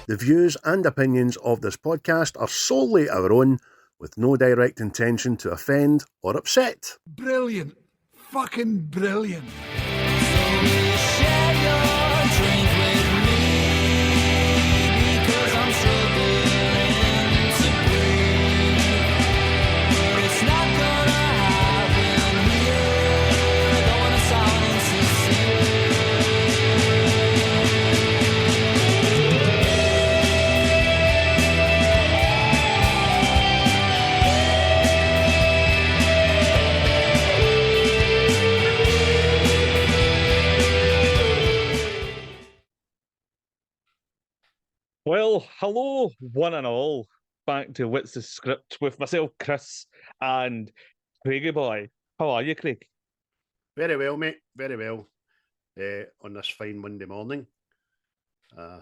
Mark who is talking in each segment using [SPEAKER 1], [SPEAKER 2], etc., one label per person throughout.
[SPEAKER 1] The views and opinions of this podcast are solely our own, with no direct intention to offend or upset.
[SPEAKER 2] Brilliant. Fucking brilliant.
[SPEAKER 3] Well, hello, one and all. Back to What's the Script with myself, Chris, and Craigie boy. How are you, Craig?
[SPEAKER 1] Very well, mate. Very well. On this fine Monday morning. Aye,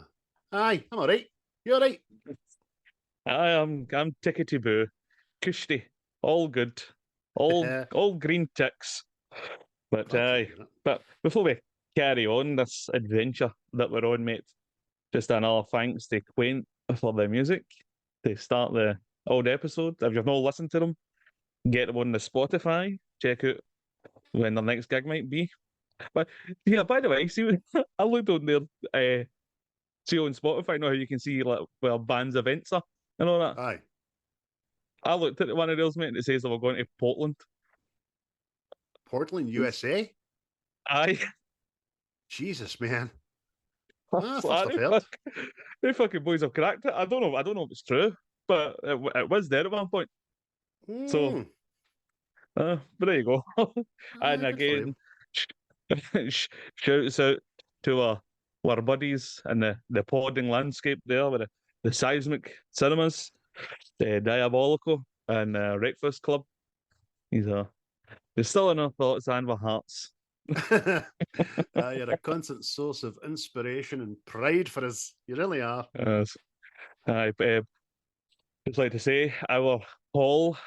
[SPEAKER 1] I'm all right. You all right?
[SPEAKER 3] I'm tickety-boo. Cushy. All good. All green ticks. But but before we carry on this adventure that we're on, mate, just another thanks to Quaint for the music to start the old episode. If you've not listened to them, get them on the Spotify. Check out when their next gig might be. But yeah, by the way, see, I looked on their see on Spotify now how you can see like where bands' events are and all that.
[SPEAKER 1] Aye.
[SPEAKER 3] I looked at one of those, mate, and it says they were going to Portland.
[SPEAKER 1] Portland, USA?
[SPEAKER 3] Aye.
[SPEAKER 1] Jesus, man.
[SPEAKER 3] They fucking boys have cracked it. I don't know if it's true, but it was there at one point. So, but there you go. And again, shouts out to our buddies and the podding landscape there with the Seismic Cinemas, the Diabolical, and Breakfast Club. They're still in our thoughts and our hearts.
[SPEAKER 1] You're a constant source of inspiration and pride for us. You really are.
[SPEAKER 3] Just like to say, our Paul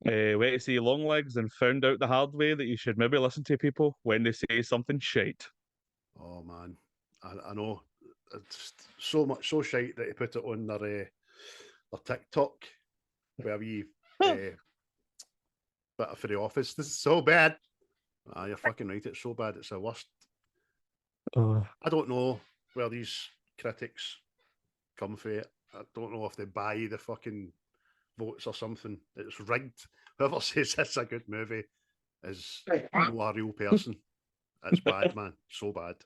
[SPEAKER 3] went to see Longlegs and found out the hard way that you should maybe listen to people when they say something shite.
[SPEAKER 1] Oh man, I know. It's so shite that he put it on their TikTok where we bit for the office. This is so bad. You're fucking right. It's so bad. It's the worst. I don't know where these critics come from. I don't know if they buy the fucking votes or something. It's rigged. Whoever says it's a good movie is not a real person. It's bad, man. So bad.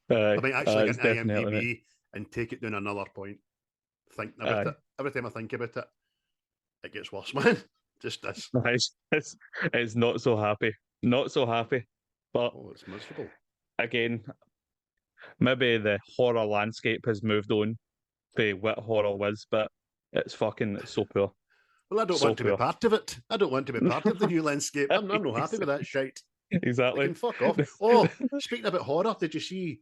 [SPEAKER 1] I might actually get an ImDb and take it down another point. Thinking about it. Every time I think about it, it gets worse, man. Just this.
[SPEAKER 3] It's not so happy. Not so happy. But
[SPEAKER 1] it's miserable.
[SPEAKER 3] Again, maybe the horror landscape has moved on to what horror was, but it's so poor.
[SPEAKER 1] Well, I don't want to be part of it. I don't want to be part of the new landscape. I'm not happy with that shite.
[SPEAKER 3] Exactly.
[SPEAKER 1] They can fuck off. Oh, speaking about horror, did you see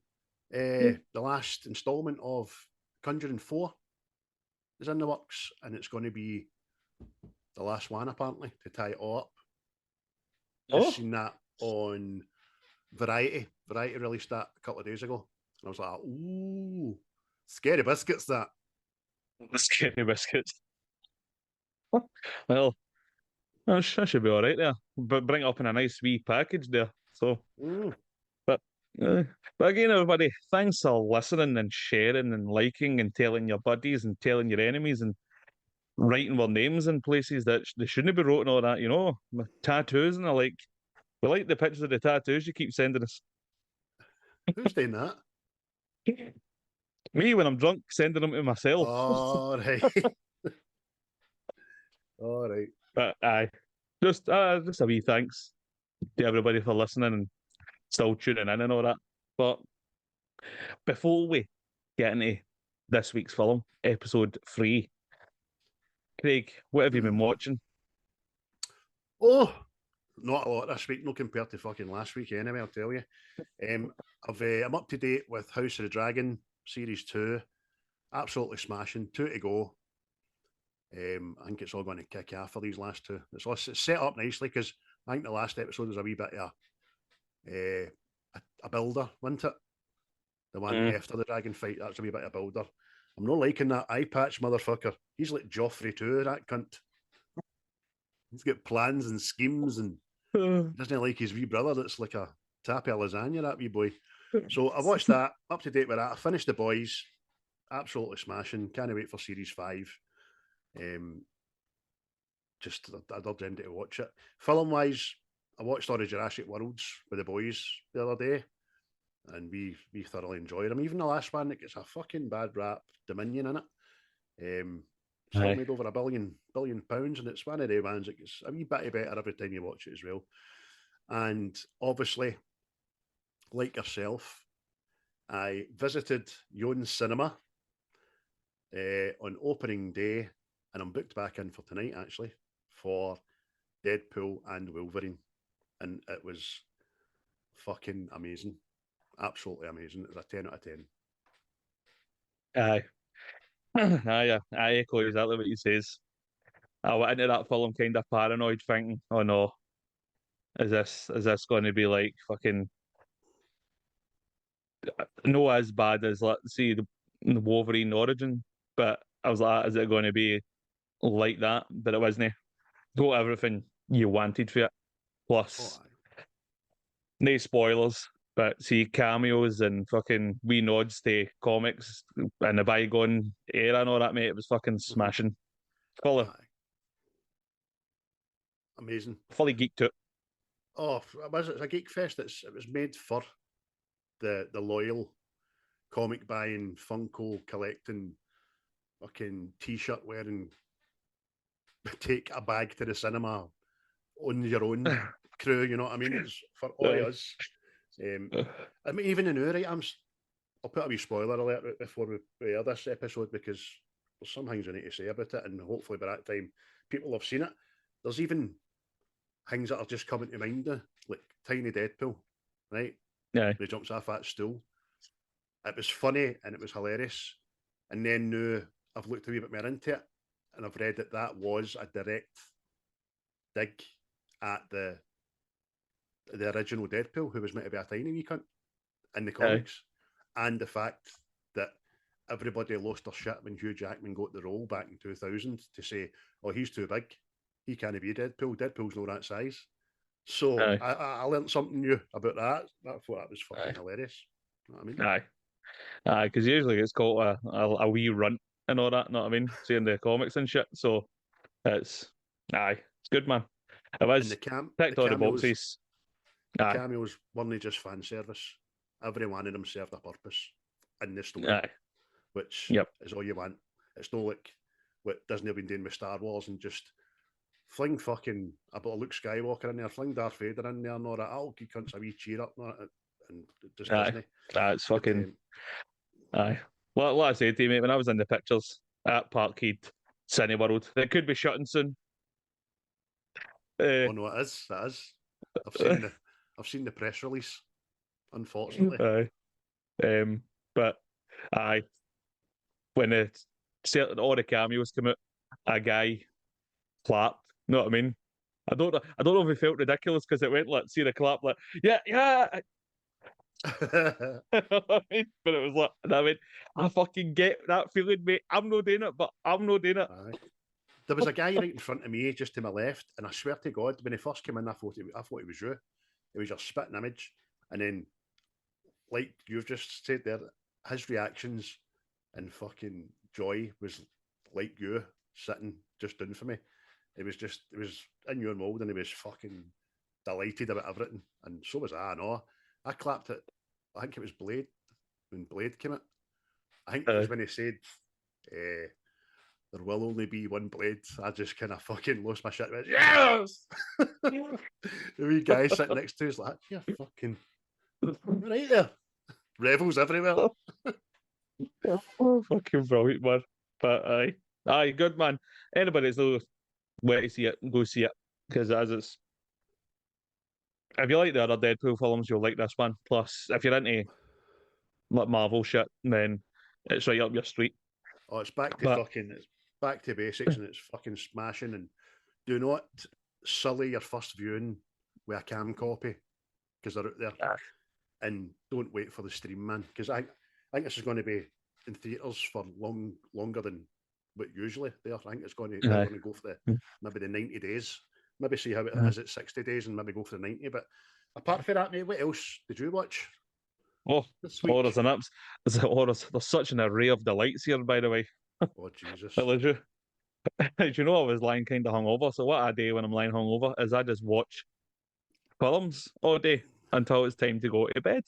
[SPEAKER 1] the last instalment of Conjuring 4 is in the works, and it's going to be the last one, apparently, to tie it all up. I've seen that on Variety. Variety released that a couple of days ago. And I was like, ooh, scary biscuits, that.
[SPEAKER 3] Scary biscuits. Well, I should be all right there. But bring it up in a nice wee package there. So, but again, everybody, thanks for listening and sharing and liking and telling your buddies and telling your enemies and writing their names in places that they shouldn't be wrote and all that, you know, tattoos and we like the pictures of the tattoos you keep sending us.
[SPEAKER 1] Who's doing that?
[SPEAKER 3] Me, when I'm drunk, sending them to myself.
[SPEAKER 1] All right. All right.
[SPEAKER 3] But just a wee thanks to everybody for listening and still tuning in and all that. But before we get into this week's film, episode 3, Craig, what have you been watching?
[SPEAKER 1] Oh, not a lot this week, no compared to fucking last week anyway, I'll tell you. I'm up to date with House of the Dragon Series 2. Absolutely smashing. 2 to go. I think it's all going to kick off for these last 2. It's set up nicely because I think the last episode was a wee bit of a builder, wasn't it? The one after the dragon fight, that's a wee bit of builder. I'm not liking that eye patch motherfucker. He's like Joffrey too, that cunt. He's got plans and schemes, and doesn't like his wee brother that's like a tappy lasagna, that wee boy. So I watched that, up to date with that. I finished The Boys, absolutely smashing. Can't wait for series 5. Just I did end to watch it. Film wise, I watched all the Jurassic Worlds with the boys the other day, and we thoroughly enjoyed them. Even the last one that gets a fucking bad rap, Dominion, in it. Still made over £1 billion, and it's one of the ones that gets a wee bit better every time you watch it as well. And obviously, like yourself, I visited Yone's Cinema on opening day, and I'm booked back in for tonight actually for Deadpool and Wolverine, and it was fucking amazing, absolutely amazing. It was a 10 out of 10.
[SPEAKER 3] Aye. I echo exactly what you says. I went into that film kind of paranoid, thinking, "Oh no, is this going to be like fucking no as bad as let's see the Wolverine origin?" But I was like, "Is it going to be like that?" But it wasn't. Got everything you wanted for it. Plus, no spoilers, but see cameos and fucking wee nods to comics and the bygone era and all that, mate. It was fucking smashing.
[SPEAKER 1] Amazing.
[SPEAKER 3] Fully geeked out.
[SPEAKER 1] Oh, it's a geek fest. It was made for the loyal comic buying, Funko collecting, fucking t-shirt wearing, take a bag to the cinema on your own crew. You know what I mean? It's for all of us. I mean, even in our items, I'll put a wee spoiler alert before we air this episode, because there's some things I need to say about it, and hopefully by that time people have seen it. There's even things that are just coming to mind now, like Tiny Deadpool, right?
[SPEAKER 3] Yeah.
[SPEAKER 1] He jumps off that stool. It was funny and it was hilarious. And then now I've looked a wee bit more into it, and I've read that was a direct dig at the original Deadpool, who was meant to be a tiny wee cunt in the comics, and the fact that everybody lost their shit when Hugh Jackman got the role back in 2000 to say, "Oh, he's too big. He can't be Deadpool. Deadpool's not that size." So I learned something new about that. I thought that was fucking hilarious. You know what I mean?
[SPEAKER 3] Aye, because usually it's called a wee runt and all that. Know what I mean? Seeing the comics and shit. So it's good, man. It was ticked all the boxes.
[SPEAKER 1] The cameos weren't just fan service. Every one of them served a purpose in the story, which is all you want. It's not like what Disney have been doing with Star Wars and just fling fucking a bit of Luke Skywalker in there, fling Darth Vader in there, and all that. Oh, you cunts a wee cheer up, and just Disney.
[SPEAKER 3] It's fucking. Well, like I said to you, mate, when I was in the pictures at Parkhead Cineworld, it could be shutting soon.
[SPEAKER 1] Oh no, it is. It is. I've seen the press release, unfortunately.
[SPEAKER 3] But when all the cameos come out, a guy clapped. You know what I mean? I don't know if it felt ridiculous because it went like, see the clap, like yeah. But it was like, I mean, I fucking get that feeling, mate. I'm not doing it, but I'm not doing it.
[SPEAKER 1] There was a guy right in front of me, just to my left, and I swear to God, when he first came in, I thought it was you. It was your spitting image, and then, like you've just said there, his reactions and fucking joy was like you sitting just down for me. It was in your mould, and he was fucking delighted about everything, and so was I. No, I clapped it. I think it was Blade, when Blade came out. I think it was when he said, "There will only be one Blade." I just kind of fucking lost my shit. Went, yes! The wee guy sitting next to us like, "You're fucking right there." Revels everywhere.
[SPEAKER 3] Fucking brilliant, man. But aye, good, man. Anybody that's not where to see it, go see it, because as it's. If you like the other Deadpool films, you'll like this one. Plus, if you're into like Marvel shit, then it's right up your street.
[SPEAKER 1] Oh, it's back to basics, and it's fucking smashing. And do not sully your first viewing with a cam copy, because they're out there. And don't wait for the stream, man, because I think this is going to be in theatres for longer than what usually they are. I think they're going to go for maybe the 90 days. Maybe see how it is at 60 days and maybe go for the 90. But apart from that, mate, what else did you watch this week?
[SPEAKER 3] There's such an array of delights here, by the way.
[SPEAKER 1] Oh, Jesus.
[SPEAKER 3] Do you know I was lying kind of hungover? So what I do when I'm lying hungover is I just watch films all day until it's time to go to bed.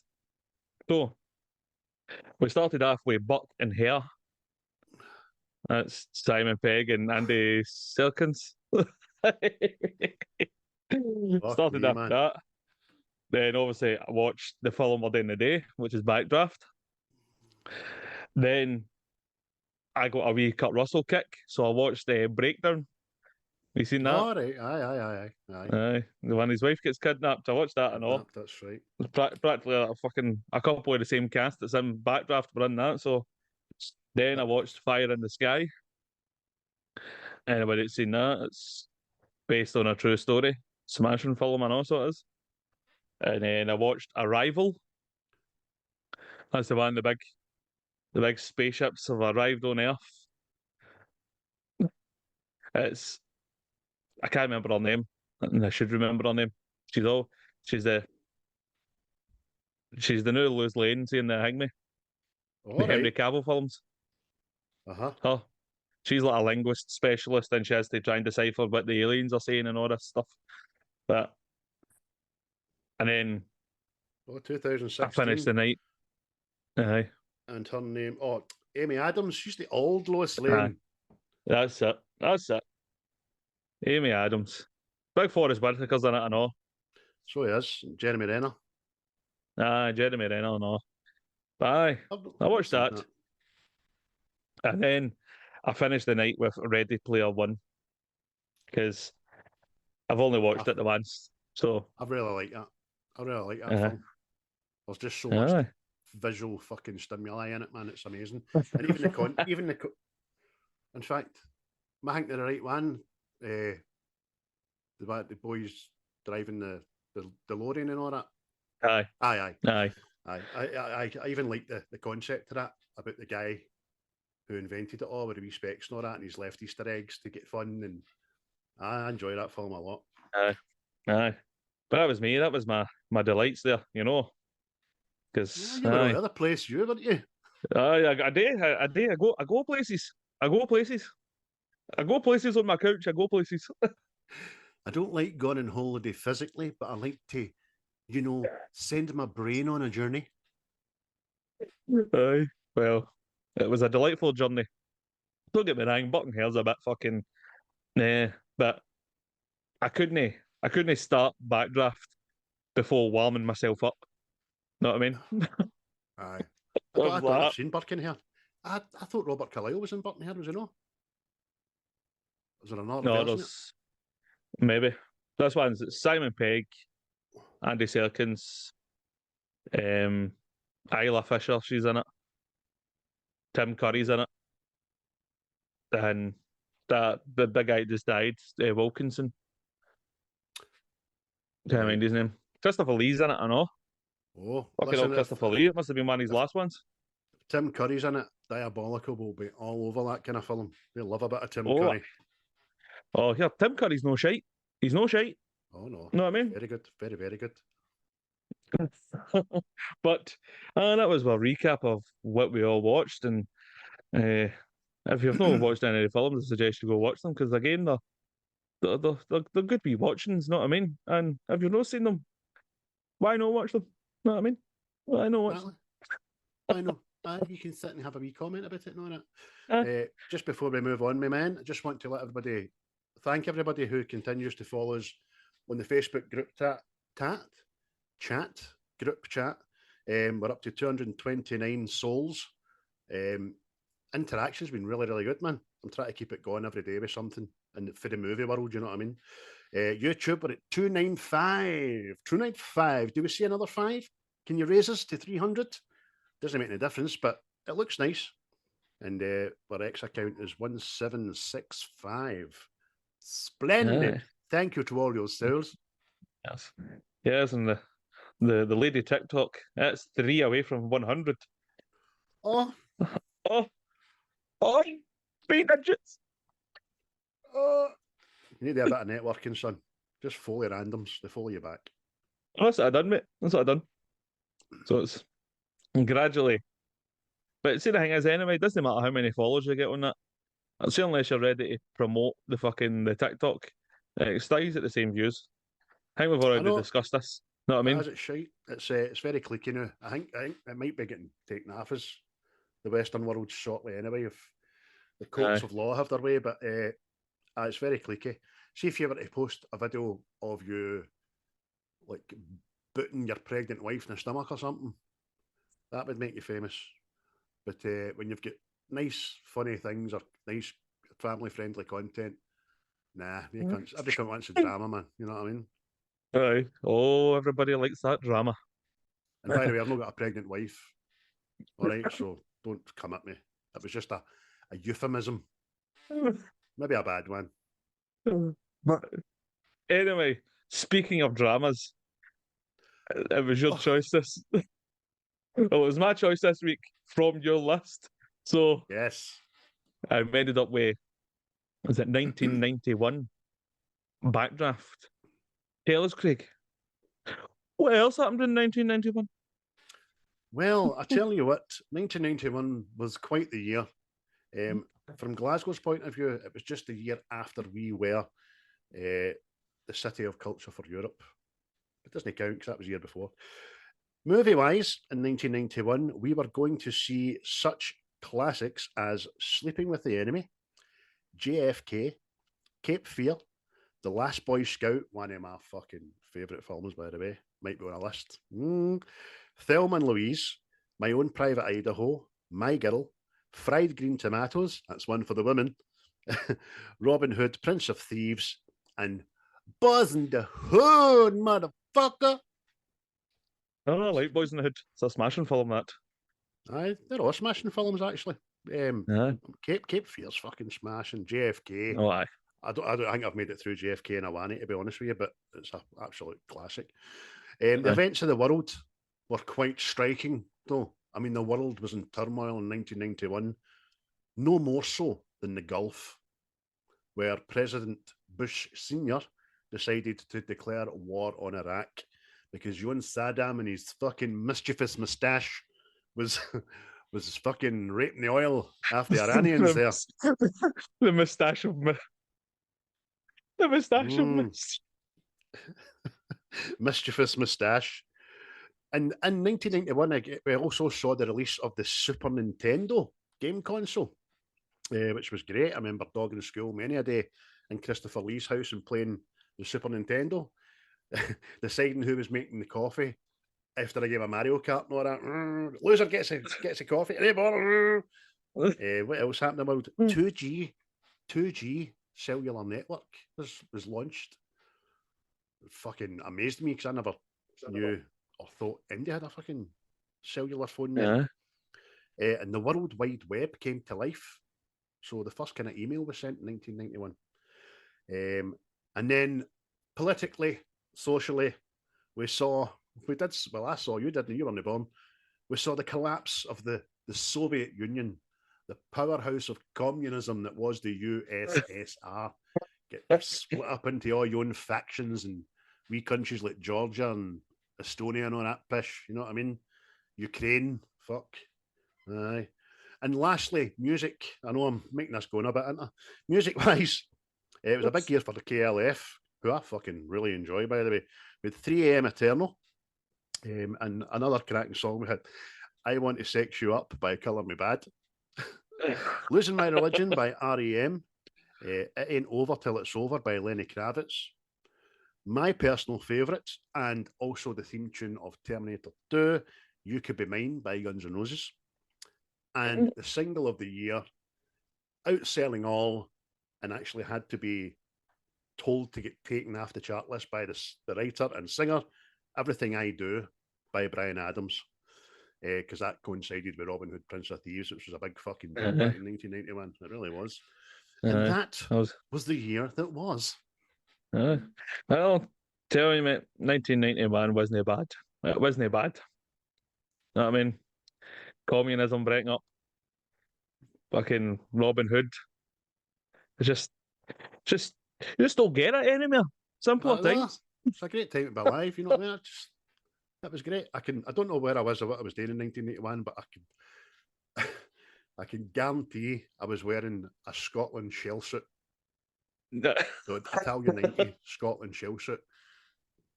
[SPEAKER 3] So we started off with Buck and Hare. That's Simon Pegg and Andy Serkins. Started after that. Then obviously I watched the film we're doing today, which is Backdraft. Then I got a wee Kurt Russell kick, so I watched the Breakdown. You seen that?
[SPEAKER 1] Oh, right. Aye.
[SPEAKER 3] When his wife gets kidnapped, I watched that and all.
[SPEAKER 1] That's right.
[SPEAKER 3] Practically a couple of the same cast that's in Backdraft were in that. So then I watched Fire in the Sky. Anybody that's seen that? It's based on a true story. Smashing film and also it is. And then I watched Arrival. That's the one the big spaceships have arrived on Earth. I can't remember her name, and I should remember her name. She's the new Lois Lane in the Hang Me. The Henry Cavill films. Oh, she's like a linguist specialist, and she has to try and decipher what the aliens are saying and all this stuff. And then
[SPEAKER 1] 2016.
[SPEAKER 3] I finished the night. Aye.
[SPEAKER 1] And her name, Amy Adams. She's the old Lois Lane.
[SPEAKER 3] That's it. Amy Adams. Big Forrest Whitaker's in it, I know.
[SPEAKER 1] So he is. Jeremy Renner.
[SPEAKER 3] Jeremy Renner, I know. But aye, I watched that. And then I finished the night with Ready Player One. Because I've only watched it the once. So
[SPEAKER 1] I really like that. Film. There's just so much visual fucking stimuli in it, man. It's amazing. And even in fact, I think they're the right one. The boys driving the DeLorean and all that. Aye. I even like the concept of that, about the guy who invented it all with the wee specs and all that, and he's left Easter eggs to get fun, and I enjoy that film a lot.
[SPEAKER 3] Aye. But that was me. That was my delights there, you know. Because
[SPEAKER 1] you were all the other place, weren't you?
[SPEAKER 3] I do. I go places. I go places on my couch. I go places.
[SPEAKER 1] I don't like going on holiday physically, but I like to, send my brain on a journey.
[SPEAKER 3] Aye. Well, it was a delightful journey. Don't get me wrong, Buckingham's a bit fucking but I couldn't start Backdraft before warming myself up. Know what I mean?
[SPEAKER 1] Aye. I thought I've seen Birkenhair. I thought Robert Carlyle was in Birkenhair, was he not? Was there another version?
[SPEAKER 3] There's maybe. This one's Simon Pegg, Andy Serkins, Isla Fisher, she's in it. Tim Curry's in it. And the big guy just died, Wilkinson. Can't mind his name. Christopher Lee's in it, I know.
[SPEAKER 1] Oh,
[SPEAKER 3] fucking old Christopher Lee. It must have been one of his last ones.
[SPEAKER 1] Tim Curry's in it. Diabolical will be all over that kind of film. They love a bit of Tim Curry.
[SPEAKER 3] Oh, yeah, Tim Curry's no shite. He's no shite.
[SPEAKER 1] Oh, no.
[SPEAKER 3] Know what I mean?
[SPEAKER 1] Very good. Very, very good.
[SPEAKER 3] But that was a recap of what we all watched. And if you've not watched any of the films, I suggest you go watch them, because again, they're good wee watchings, know what I mean? And if you've not seen them, why not watch them? Know what I mean? Why not watch them?
[SPEAKER 1] I know. You can sit and have a wee comment about it, know it. Just before we move on, my man, I just want to let everybody thank everybody who continues to follow us on the Facebook group group chat. We're up to 229 souls. Interaction's been really, really good, man. I'm trying to keep it going every day with something, and for the movie world, you know what I mean? YouTube, we're at 295. 295. Do we see another 5? Can you raise us to 300? Doesn't make any difference, but it looks nice. And our X account is 1765. Splendid. Thank you to all your souls.
[SPEAKER 3] Yes, and the lady TikTok, that's 3 away from 100.
[SPEAKER 1] Oh,
[SPEAKER 3] Oh, oh, beat digits.
[SPEAKER 1] Oh, you need to have a bit of networking, son. Just follow randoms. They follow you back.
[SPEAKER 3] That's what I done, mate. That's what I done. So it's gradually. But see, the thing is, anyway, it doesn't matter how many followers you get on that. I'd say unless you're ready to promote the TikTok, it stays at the same views. I think we've
[SPEAKER 1] I
[SPEAKER 3] already
[SPEAKER 1] know.
[SPEAKER 3] discussed this. Know what I mean?
[SPEAKER 1] As it's shite. It's very cliquey now. I think it might be getting taken off as the Western world shortly anyway, if the courts
[SPEAKER 3] Aye.
[SPEAKER 1] of law have their way. But it's very cliquey. See if you were to post a video of you like booting your pregnant wife in the stomach or something, that would make you famous. But when you've got nice, funny things or nice, family-friendly content, nah, you can't. Every cunt wants a drama, man. You know what I mean?
[SPEAKER 3] Aye. Oh, everybody likes that drama.
[SPEAKER 1] And by the way, I've not got a pregnant wife. All right, so don't come at me. It was just a euphemism, maybe a bad one.
[SPEAKER 3] But anyway, speaking of dramas, it was your choice this. Well, it was my choice this week from your list. So
[SPEAKER 1] Yes.
[SPEAKER 3] I ended up with, was it 1991? Backdraft. Tell us, Craig. What else happened in 1991?
[SPEAKER 1] Well, I tell you what, 1991 was quite the year. From Glasgow's point of view, it was just the year after we were the city of culture for Europe. It doesn't count because that was the year before. Movie-wise, in 1991, we were going to see such classics as Sleeping with the Enemy, JFK, Cape Fear, The Last Boy Scout, one of my fucking favourite films, by the way, might be on a list. Thelma and Louise, My Own Private Idaho, My Girl, Fried Green Tomatoes, that's one for the women, Robin Hood, Prince of Thieves, and Buzz in the Hood, motherfucker.
[SPEAKER 3] Oh, I like Boys in the Hood. It's a smashing film, that.
[SPEAKER 1] Aye, they're all smashing films, actually.
[SPEAKER 3] Aye.
[SPEAKER 1] Cape Fear's fucking smashing. JFK.
[SPEAKER 3] Oh, aye.
[SPEAKER 1] I don't think I've made it through JFK in a wanny, to be honest with you, but it's an absolute classic. The
[SPEAKER 3] Aye.
[SPEAKER 1] events of the world were quite striking, though. I mean, the world was in turmoil in 1991, no more so than the Gulf, where President Bush Sr. decided to declare war on Iraq because young Saddam and his fucking mischievous moustache was fucking raping the oil after the Iranians there.
[SPEAKER 3] The moustache of me. The moustache of me.
[SPEAKER 1] Mischievous moustache. And in 1991, we also saw the release of the Super Nintendo game console, which was great. I remember dogging school many a day in Christopher Lee's house and playing the Super Nintendo, deciding who was making the coffee after I gave a Mario Kart and all that. Loser gets a coffee. What else happened about 2G cellular network was launched. It fucking amazed me because I never knew or thought India had a fucking cellular phone there.
[SPEAKER 3] Yeah.
[SPEAKER 1] And the World Wide Web came to life. So the first kind of email was sent in 1991. And then politically, socially, I saw, you didn't, you weren't born. We saw the collapse of the Soviet Union, the powerhouse of communism that was the USSR, get split up into all your own factions and wee countries like Georgia and Estonia and all that pish, you know what I mean? Ukraine, fuck. Aye. And lastly, music. I know I'm making this going a bit, aren't I? Music-wise, it was a big year for the KLF, who I fucking really enjoy, by the way. We had 3 AM Eternal, and another cracking song we had, I Want to Sex You Up by Colour Me Bad. Losing My Religion by REM. It Ain't Over Till It's Over by Lenny Kravitz. My personal favourite, and also the theme tune of Terminator 2, You Could Be Mine by Guns N' Roses. And the single of the year, outselling all, and actually had to be told to get taken off the chart list by the writer and singer, Everything I Do by Bryan Adams. Because that coincided with Robin Hood, Prince of Thieves, which was a big fucking deal back in 1991. It really was. And that was the year that was.
[SPEAKER 3] Well, tell you, mate, 1991 wasn't bad. It wasn't bad. You know what I mean? Communism breaking up. fucking Robin Hood. It's just, you just don't get it anymore. Simple
[SPEAKER 1] No,
[SPEAKER 3] things.
[SPEAKER 1] it's a great time to be alive. You know what I mean? That was great. I don't know where I was or what I was doing in 1981, but I can guarantee I was wearing a Scotland shell suit. So Italian 90 Scotland shell suit,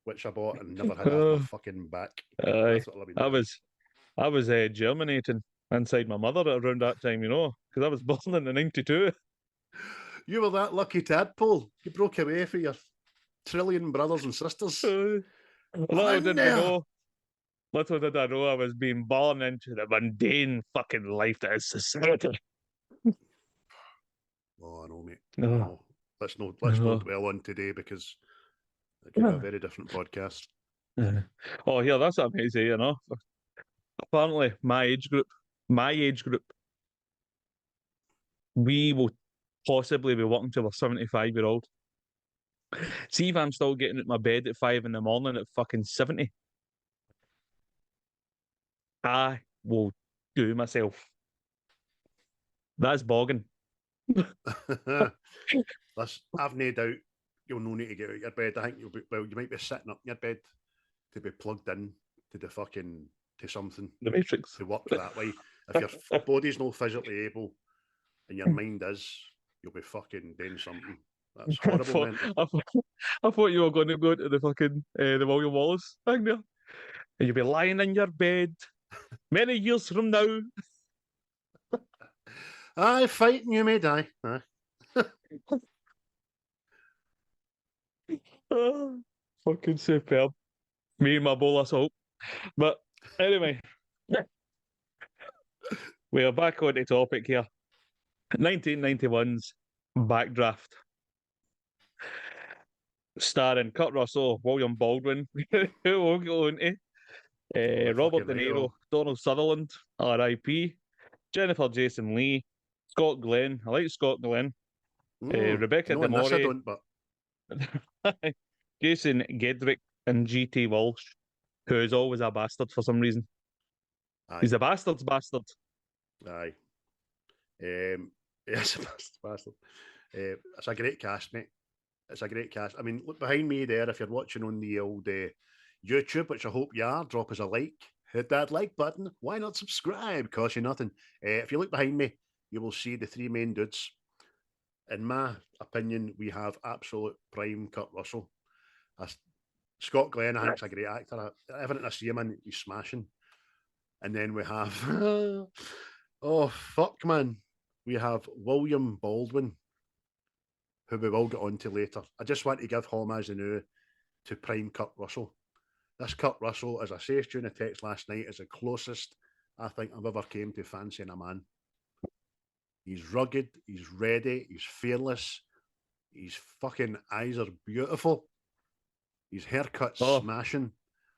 [SPEAKER 1] which I bought and never had off my fucking back.
[SPEAKER 3] Aye.
[SPEAKER 1] That's what I've been doing.
[SPEAKER 3] I was germinating inside my mother around that time, you know, because I was born in the 92.
[SPEAKER 1] You were that lucky tadpole. You broke away for your trillion brothers and sisters.
[SPEAKER 3] Little did we know. Little did I know I was being born into the mundane fucking life that is society.
[SPEAKER 1] Oh, I know, mate.
[SPEAKER 3] No.
[SPEAKER 1] No. Let's not dwell on today because it could be a very different podcast.
[SPEAKER 3] Oh, yeah, that's what I'm going to say, you know. Apparently, my age group, we will possibly be working till we're 75-year-old. See if I'm still getting out of my bed at 5 in the morning at fucking 70. I will do myself. That's bogging.
[SPEAKER 1] I've no doubt you'll no need to get out of your bed. I think you might be sitting up in your bed to be plugged in to the fucking to something.
[SPEAKER 3] The Matrix.
[SPEAKER 1] To work that way. If your body's not physically able and your mind is, you'll be fucking doing something. That's horrible, man.
[SPEAKER 3] I thought you were going to go to the fucking the William Wallace thing there. And you'll be lying in your bed many years from now.
[SPEAKER 1] Aye, fighting you may die. Aye.
[SPEAKER 3] Fucking superb. Me and my bowl of salt. But anyway, we are back on the topic here. 1991's Backdraft. Starring Kurt Russell, William Baldwin, who we'll go into, Robert DeNiro, Donald Sutherland, R.I.P., Jennifer Jason Leigh, Scott Glenn. I like Scott Glenn. Rebecca De Morey.
[SPEAKER 1] I don't, but
[SPEAKER 3] Jason Gedrick and G.T. Walsh, who is always a bastard for some reason.
[SPEAKER 1] Aye.
[SPEAKER 3] He's a bastard's bastard.
[SPEAKER 1] Aye. Yes, a bastard. It's a great cast, mate. It's a great cast. I mean, look behind me there. If you're watching on the old YouTube, which I hope you are, drop us a like. Hit that like button. Why not subscribe? Cost you nothing. If you look behind me, you will see the three main dudes. In my opinion, we have absolute prime Kurt Russell. Scott Glenn, I think, is a great actor. Everything I see him in, he's smashing. And then we have, oh, fuck, man. We have William Baldwin, who we will get on to later. I just want to give homage now to prime Kurt Russell. This Kurt Russell, as I said during the text last night, is the closest I think I've ever came to fancying a man. He's rugged, he's ready, he's fearless, his fucking eyes are beautiful, his haircut's smashing,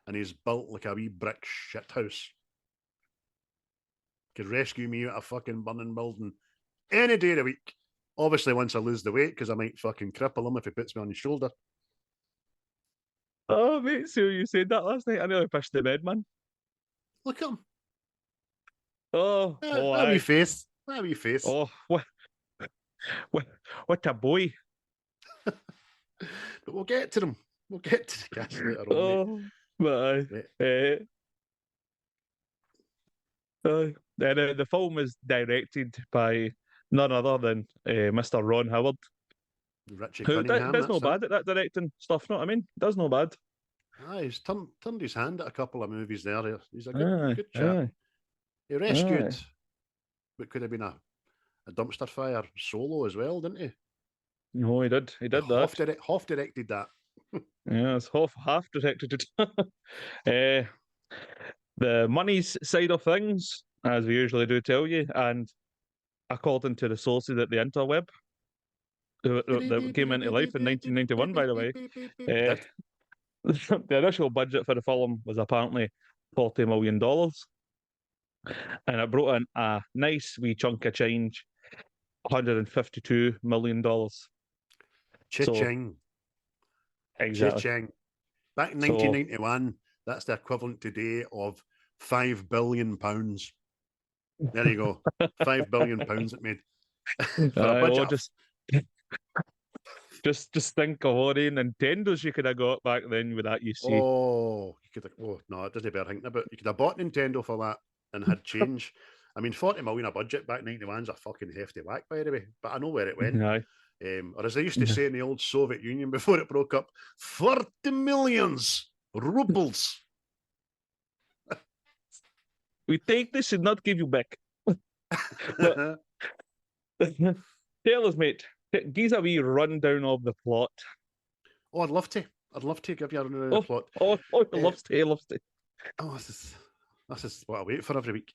[SPEAKER 1] and he's built like a wee brick shithouse. Could rescue me out of fucking burning building any day of the week. Obviously, once I lose the weight, because I might fucking cripple him if he puts me on his shoulder.
[SPEAKER 3] Oh, mate, so you said that last night. I nearly pushed the bed, man.
[SPEAKER 1] Look at him.
[SPEAKER 3] Oh,
[SPEAKER 1] that wee face. That wee face.
[SPEAKER 3] Oh, what a boy.
[SPEAKER 1] But we'll get to them. We'll get to the cast later on.
[SPEAKER 3] The film is directed by none other than Mr. Ron Howard.
[SPEAKER 1] Richie
[SPEAKER 3] who
[SPEAKER 1] Cunningham.
[SPEAKER 3] does no bad at that directing stuff, know what I mean? Does no bad.
[SPEAKER 1] He's turned his hand at a couple of movies there. He's a good chap. He rescued what could have been a dumpster fire solo as well, didn't he?
[SPEAKER 3] No, he did. He did that.
[SPEAKER 1] Half directed that.
[SPEAKER 3] Yeah, it's half directed it. The money's side of things, as we usually do tell you, and according to the sources at the interweb that came into life in 1991, by the way, the initial budget for the film was apparently $40 million, and it brought in a nice wee chunk of change, $152 million.
[SPEAKER 1] Cha-ching.
[SPEAKER 3] So, exactly.
[SPEAKER 1] Cha-ching. Back in 1991, that's the equivalent today of £5 billion. There you go. £5 billion it made for a
[SPEAKER 3] Aye,
[SPEAKER 1] budget.
[SPEAKER 3] oh, just think of all the Nintendos you could have got back then with that. You see,
[SPEAKER 1] Oh, you could have. Oh no, it doesn't bear thinking about. You could have bought Nintendo for that and had change. I mean, 40 million a budget back in '91's a fucking hefty whack, by the way. But I know where it went.
[SPEAKER 3] aye.
[SPEAKER 1] Or as they used to say in the old Soviet Union before it broke up, 40 millions rubles.
[SPEAKER 3] We take this and not give you back. But tell us, mate. Give us a wee rundown of the plot.
[SPEAKER 1] Oh, I'd love to. I'd love to give you a rundown of the plot.
[SPEAKER 3] Loves to.
[SPEAKER 1] Oh, this is what I wait for every week.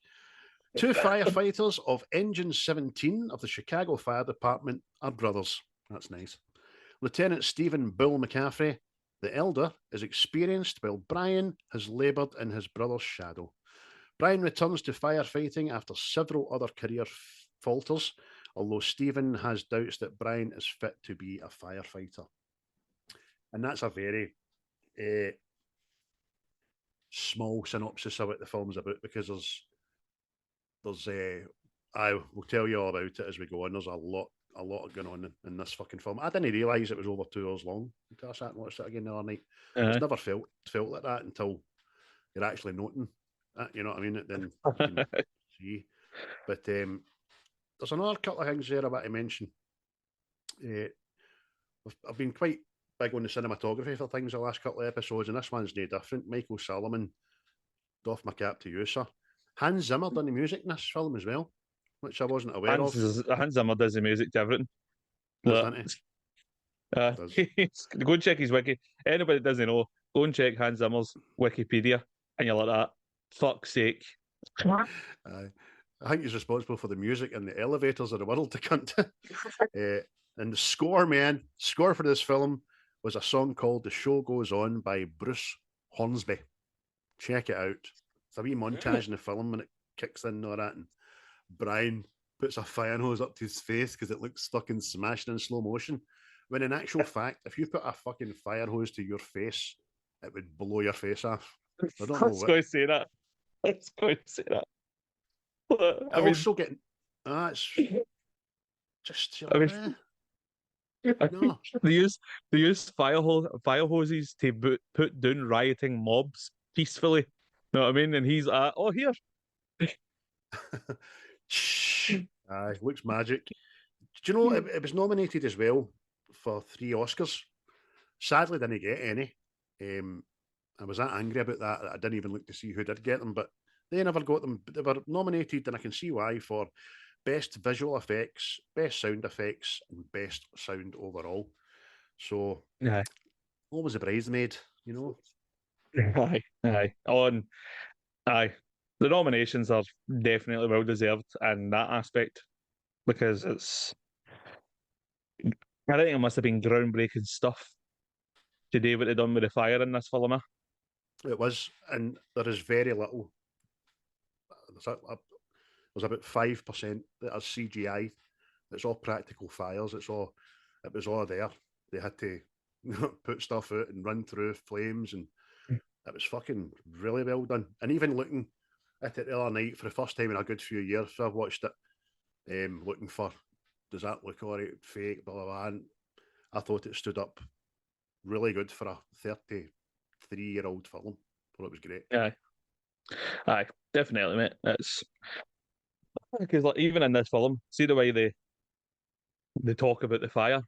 [SPEAKER 1] Two firefighters of Engine 17 of the Chicago Fire Department are brothers. That's nice. Lieutenant Stephen Bull McCaffrey, the elder, is experienced while Brian has laboured in his brother's shadow. Brian returns to firefighting after several other career falters, although Stephen has doubts that Brian is fit to be a firefighter. And that's a very small synopsis of what the film's about, because I will tell you all about it as we go on. There's a lot going on in this fucking film. I didn't realise it was over 2 hours long until I sat and watched it again the other night. It's never felt like that until you're actually noting it, you know what I mean? Then you can see. But there's another couple of things there I want to mention. I've been quite big on the cinematography for things the last couple of episodes, and this one's no different. Michael Salomon, doff my cap to you, sir. Hans Zimmer done the music in this film as well, which I wasn't aware of.
[SPEAKER 3] Hans Zimmer does the music to everything.
[SPEAKER 1] Doesn't he?
[SPEAKER 3] Go and check his wiki. Anybody that doesn't know, go and check Hans Zimmer's Wikipedia, and you're like that. Fuck's sake.
[SPEAKER 1] I think he's responsible for the music and the elevators of the world, to cunt. And the score for this film was a song called The Show Goes On by Bruce Hornsby. Check it out. It's a wee montage in the film when it kicks in and all that, and Brian puts a fire hose up to his face because it looks fucking smashed in slow motion. When in actual fact, if you put a fucking fire hose to your face, it would blow your face off. I don't know what.
[SPEAKER 3] Going to say that. I was going to say that. But, I mean,
[SPEAKER 1] also getting it's just no.
[SPEAKER 3] They use fire hoses to put down rioting mobs peacefully. Know what I mean? And he's here.
[SPEAKER 1] Looks magic. Do you know it was nominated as well for 3 Oscars? Sadly, didn't get any. I was that angry about that I didn't even look to see who did get them, but they never got them. They were nominated, and I can see why, for Best Visual Effects, Best Sound Effects, and Best Sound overall. So, always a bridesmaid, you know.
[SPEAKER 3] Aye. The nominations are definitely well deserved in that aspect, because I think it must have been groundbreaking stuff to do what they done with the fire in this film.
[SPEAKER 1] It was, and there is very little. There's about 5% that is CGI. It's all practical fires. It was all there. They had to put stuff out and run through flames, and it was fucking really well done. And even looking at it the other night for the first time in a good few years, so I've watched it, looking for, does that look all right, fake, blah, blah, blah. And I thought it stood up really good for a 33-year-old film. Thought it was great.
[SPEAKER 3] Aye, definitely, mate. It's because even in this film, see the way they talk about the fire.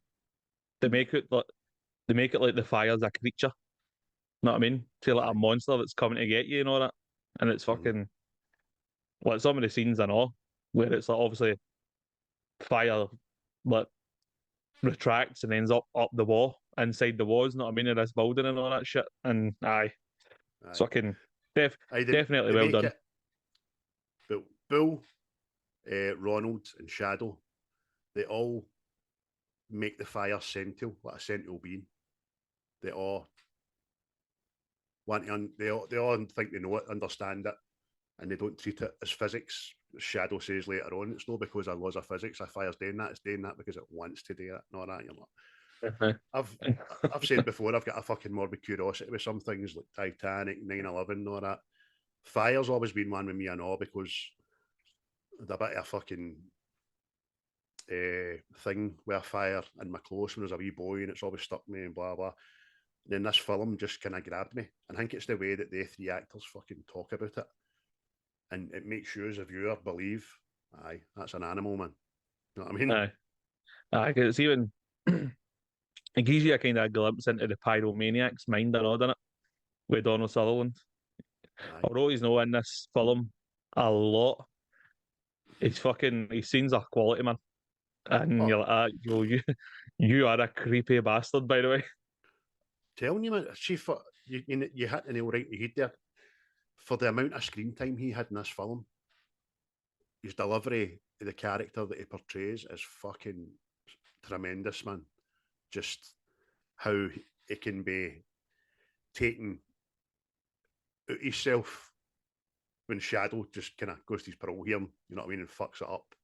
[SPEAKER 3] They make it like the fire's a creature. Know what I mean? Feel like a monster that's coming to get you and all that. And it's fucking like some of the scenes I know where it's like obviously fire like retracts and ends up the wall, inside the walls, know what I mean, of this building and all that shit. And it's fucking definitely well done.
[SPEAKER 1] But Bill, Ronald, and Shadow, they all make the fire sentient, like a sentient being. They all want to, they all think they know it, understand it, and they don't treat it as physics. Shadow says later on, it's not because of laws of physics, a fire's doing that, it's doing that because it wants to do it. No, that you're not. I've said before, I've got a fucking morbid curiosity with some things like Titanic, 9/11, all that. Fire's always been one with me and all, because a bit of a fucking thing with a fire in my clothes when I was a wee boy, and it's always stuck me and blah blah. And then this film just kind of grabbed me. And I think it's the way that the three actors fucking talk about it, and it makes you as a viewer believe, aye, that's an animal, man. You know what I mean?
[SPEAKER 3] Aye, because it's even it gives you a kind of glimpse into the pyromaniac's mind and all, doesn't it? With Donald Sutherland.
[SPEAKER 1] Aye.
[SPEAKER 3] Although he's not in this film a lot, his scenes are quality, man. And
[SPEAKER 1] Oh,
[SPEAKER 3] you're like, you are a creepy bastard, by the way.
[SPEAKER 1] telling you, man, you hit the nail right in the head there. For the amount of screen time he had in this film, his delivery of the character that he portrays is fucking tremendous, man. Just how he can be taken out himself when Shadow just kind of goes to his parole hearing, you know what I mean, and fucks it up.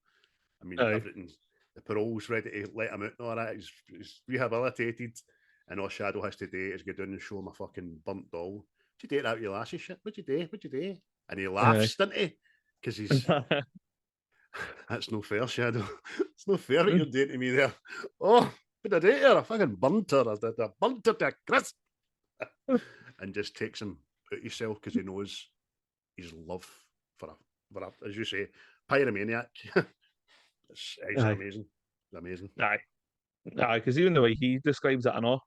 [SPEAKER 1] I mean,
[SPEAKER 3] Aye.
[SPEAKER 1] everything, the parole's ready to let him out and all that. He's rehabilitated, and all Shadow has to do is go down and show him a fucking burnt doll. What'd you do that with your lassie shit? What'd you do? What'd you do? And he laughs, doesn't he? Because he's, that's no fair, Shadow. It's no fair what you're doing to me there. Oh, what did I do to her? I fucking burnt her. I burnt her to a crisp. And just takes him out himself because he knows his love for a, as you say, pyromaniac. It's amazing. It's amazing.
[SPEAKER 3] Aye. Aye, because even the way he describes it, I know.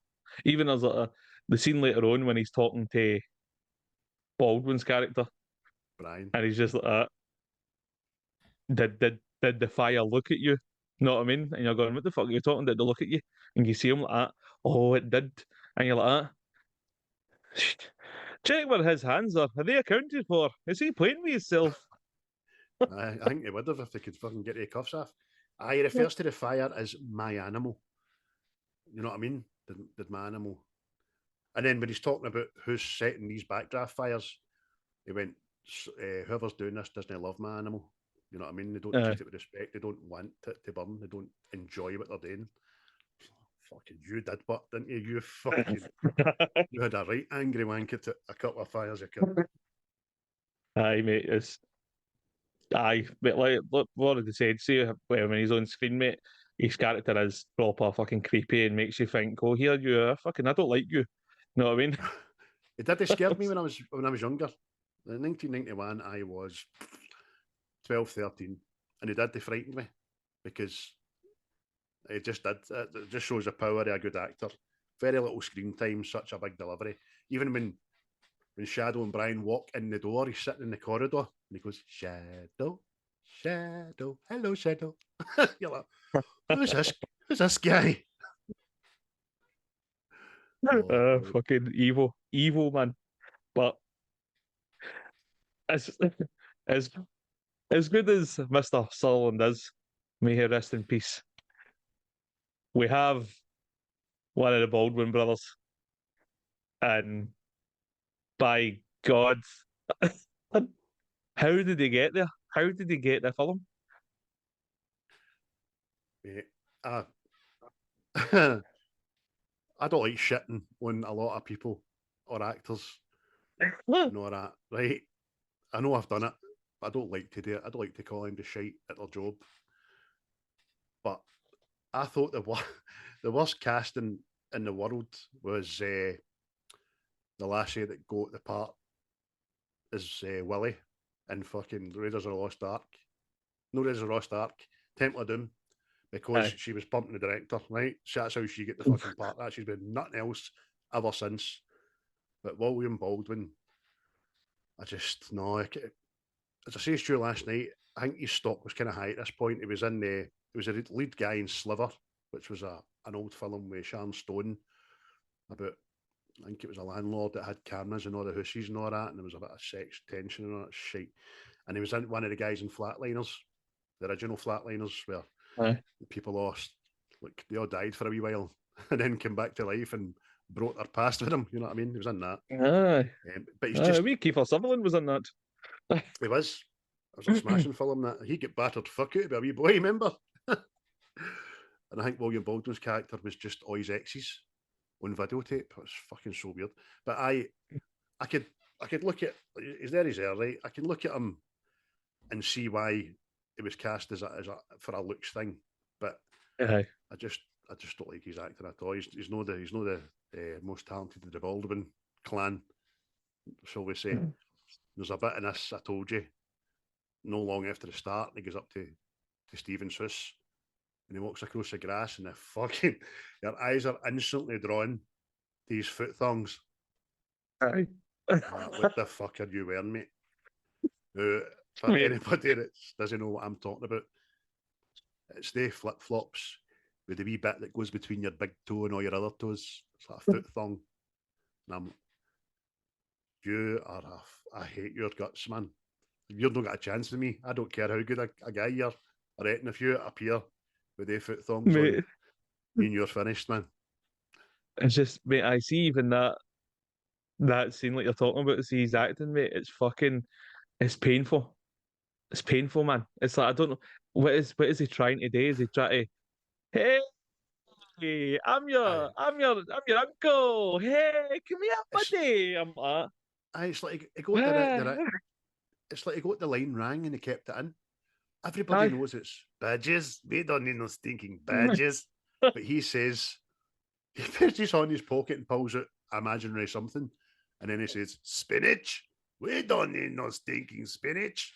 [SPEAKER 3] Even as the scene later on when he's talking to Baldwin's character,
[SPEAKER 1] Brian.
[SPEAKER 3] and he's just like, did the fire look at you? You know what I mean? And you're going, what the fuck are you talking? Did they look at you? And you see him like that. Oh, it did. And you're like that. Check where his hands are. Are they accounted for? Is he playing with himself?
[SPEAKER 1] I think they would have if they could fucking get the cuffs off. He refers to the fire as my animal. You know what I mean? Did my animal. And then when he's talking about who's setting these backdraft fires, he went, whoever's doing this doesn't love my animal. You know what I mean? They don't treat it with respect. They don't want it to burn. They don't enjoy what they're doing. Fucking you did, but didn't you? You fucking you had a right angry wank at a couple of fires, you kid.
[SPEAKER 3] Aye, mate. Aye, but like what did they say? See when he's on screen, mate, his character is proper fucking creepy and makes you think, oh, here you are, fucking, I don't like you. You know what I mean?
[SPEAKER 1] It did. They scared me when I was younger. In 1991, I was 12, 13, and it did. They frightened me because it just did. It just shows the power of a good actor. Very little screen time, such a big delivery. Even when Shadow and Brian walk in the door, he's sitting in the corridor and he goes, Shadow, Shadow, hello, Shadow. You're like, who's this? Who's this guy?
[SPEAKER 3] Fucking evil man. But as as as good as Mr. Sutherland is, may he rest in peace. We have one of the Baldwin brothers, and by God, how did he get there? How did he get the film?
[SPEAKER 1] I don't like shitting on a lot of people or actors and all that, right? I know I've done it, but I don't like to do it. I don't like to call them to shite at their job. But I thought the worst casting in the world was the lassie that got the part is Willie in fucking Raiders of the Lost Ark. No Raiders of the Lost Ark, Temple of Doom, because she was pumping the director, right? So that's how she get the fucking part. That she's been nothing else ever since. But William Baldwin, I just no. As I say to you last night, I think his stock was kind of high at this point. He was a lead guy in Sliver, which was an old film with Sharon Stone about, I think it was a landlord that had cameras in all the houses and all that, and there was a bit of sex tension and all that shit. And he was in one of the guys in Flatliners, the original Flatliners, where people lost, like they all died for a wee while and then came back to life and broke their past with him. You know what I mean? He was in that. But he's just.
[SPEAKER 3] Kiefer Sutherland was in that.
[SPEAKER 1] He was. It was a smashing film that he get battered fuck out by a wee boy, remember? And I think William Baldwin's character was just all his exes on videotape. It was fucking so weird. But I could look at, he's there, right? I can look at him and see why he was cast as a for a looks thing, but
[SPEAKER 3] Aye.
[SPEAKER 1] I just don't like his acting at all. He's no the most talented of the Baldwin clan, shall we say. There's a bit in this, I told you, no long after the start, and he goes up to Stephen's house and he walks across the grass and your eyes are instantly drawn to his foot thongs.
[SPEAKER 3] Aye.
[SPEAKER 1] What the fuck are you wearing, mate? For
[SPEAKER 3] Mate.
[SPEAKER 1] anybody that doesn't know what I'm talking about, it's the flip-flops with the wee bit that goes between your big toe and all your other toes. It's like a foot thong. And I hate your guts, man. You've not got a chance with me. I don't care how good a guy you're. I reckon if you appear with the foot thongs
[SPEAKER 3] Mate.
[SPEAKER 1] on, mean you're finished, man.
[SPEAKER 3] It's just, mate, I see even that scene like you're talking about, see his acting, mate, it's painful. It's painful, man. It's like, I don't know, what is he trying to do? Is he trying to, hey, I'm your uncle. Hey, come here, buddy. I'm like,
[SPEAKER 1] it's like he got it's like he got the line rang and he kept it in. Everybody knows it's badges. We don't need no stinking badges. But he says, he puts his hand in his pocket and pulls out imaginary something. And then he says, spinach. We don't need no stinking spinach.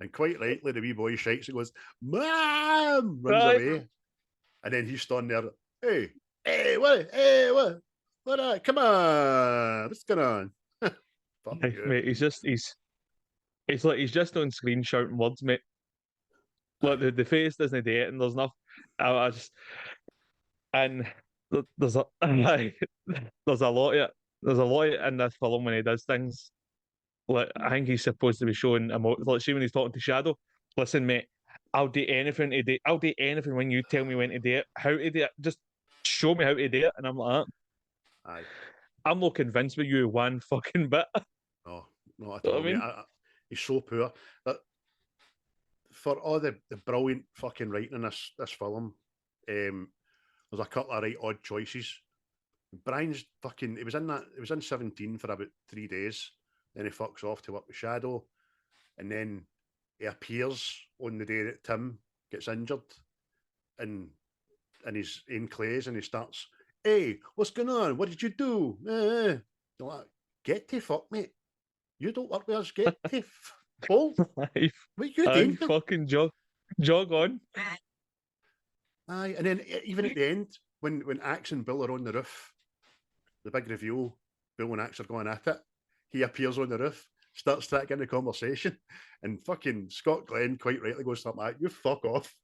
[SPEAKER 1] And quite rightly, the wee boy shakes and goes, Mom! Runs away. And then he's standing there, hey, what, come on, what's going on? Fuck you.
[SPEAKER 3] Mate, he's like, he's just on screen shouting words, mate. Like, the face doesn't do it, and there's nothing. I just, and there's a there's a lot of it. There's a lot of it in this film when he does things. Like, I think he's supposed to be showing like, see when he's talking to Shadow. Listen, mate, I'll do anything to do. I'll do anything when you tell me when to do it, how to do it. Just show me how to do it, and I'm like,
[SPEAKER 1] aye.
[SPEAKER 3] I'm not convinced with you one fucking bit.
[SPEAKER 1] No, not at all. I mean, he's so poor. But for all the brilliant fucking writing in this film, there's a couple of right odd choices. Brian's fucking, he was in 17 for about 3 days. Then he fucks off to work with Shadow. And then he appears on the day that Tim gets injured and he's in Clay's and he starts, hey, what's going on? What did you do? You're like, get to fuck, mate. You don't work with us. Get to Paul. What are you doing?
[SPEAKER 3] Fucking jog on.
[SPEAKER 1] Aye, and then even at the end, when Axe and Bill are on the roof, the big reveal, Bill and Axe are going at it. He appears on the roof, starts to get in the conversation, and fucking Scott Glenn quite rightly goes something like, you fuck off.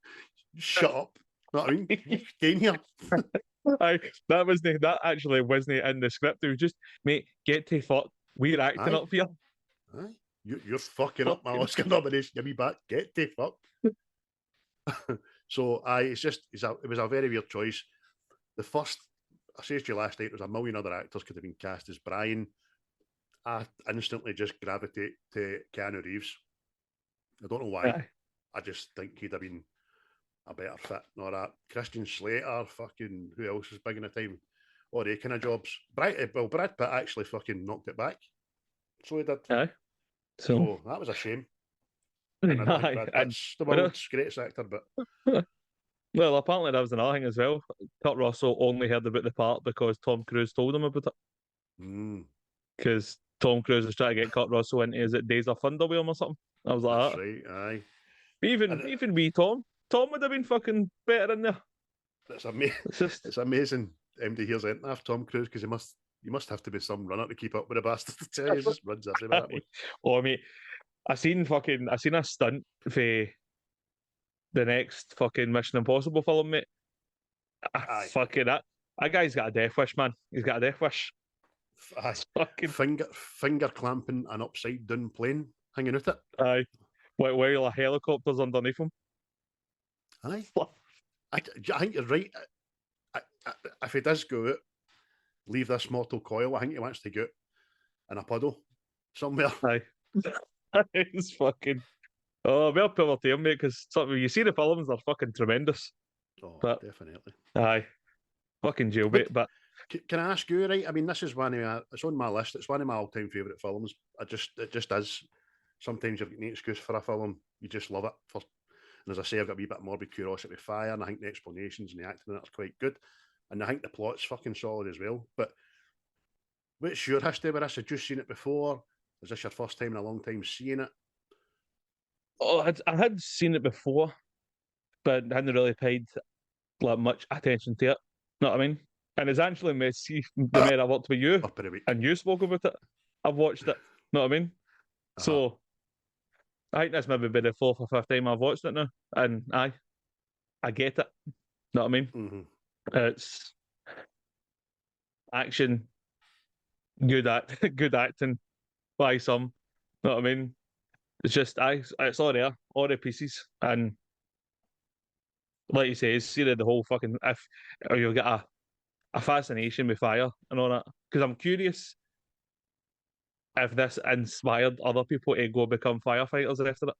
[SPEAKER 1] Shut up. Know what I mean? Get in here.
[SPEAKER 3] Aye, that actually wasn't in the script. It was just, mate, get to fuck. We're acting up here.
[SPEAKER 1] Aye. You're fucking up my Oscar nomination. Give me back. Get to fuck. So it was a very weird choice. The first, I said to you last night, there was a million other actors could have been cast as Brian. I instantly just gravitate to Keanu Reeves. I don't know why.
[SPEAKER 3] Aye.
[SPEAKER 1] I just think he'd have been a better fit. Nor that Christian Slater, fucking who else was big in the time? All they kind of jobs. Brad Pitt actually fucking knocked it back. So he did.
[SPEAKER 3] Aye.
[SPEAKER 1] So that was a shame. And I don't think Brad Pitt's the world's greatest actor, but
[SPEAKER 3] well, apparently that was another thing as well. Kurt Russell only heard about the part because Tom Cruise told him about it. Because Tom Cruise was trying to get Kurt Russell into, is it Days of Thunder with him or something? I was like,
[SPEAKER 1] that's right, aye.
[SPEAKER 3] Even we, Tom would have been fucking better in there.
[SPEAKER 1] It's amazing. MD here's anything after Tom Cruise because you must have to be some runner to keep up with the bastard. He just runs everywhere.
[SPEAKER 3] Oh, mate, I seen a stunt for the next fucking Mission Impossible film, mate. Fucking that guy's got a death wish, man. He's got a death wish.
[SPEAKER 1] Fucking finger clamping an upside down plane hanging out it.
[SPEAKER 3] Aye, while a helicopter's underneath him.
[SPEAKER 1] Aye, I think you're right. If he does go out, leave this mortal coil, I think he wants to go out in a puddle somewhere.
[SPEAKER 3] Aye, it's fucking. Oh, well, power to him, mate. Because you see the films, they're fucking tremendous.
[SPEAKER 1] Oh, definitely.
[SPEAKER 3] Aye, fucking jailbait. But
[SPEAKER 1] can I ask you, right? I mean, this is it's on my list. It's one of my all-time favourite films. It just is. Sometimes you've got no excuse for a film. You just love it for And as I say, I've got a wee bit of morbid curiosity with fire, and I think the explanations and the acting in it are quite good. And I think the plot's fucking solid as well. But what's your history with this? Had you seen it before? Is this your first time in a long time seeing it?
[SPEAKER 3] Oh, I had seen it before, but hadn't really paid like much attention to it. Know what I mean? And it's actually messy the minute I worked with you
[SPEAKER 1] Up in a week.
[SPEAKER 3] and you spoke about it. I've watched it. Know what I mean? So I think that's maybe been the fourth or fifth time I've watched it now, and I get it. Know what I mean?
[SPEAKER 1] Mm-hmm.
[SPEAKER 3] It's action, good acting by some. Know what I mean? It's just it's all the pieces, and like you say, see the whole fucking if or you'll get a fascination with fire and all that. Because I'm curious if this inspired other people to go become firefighters after it.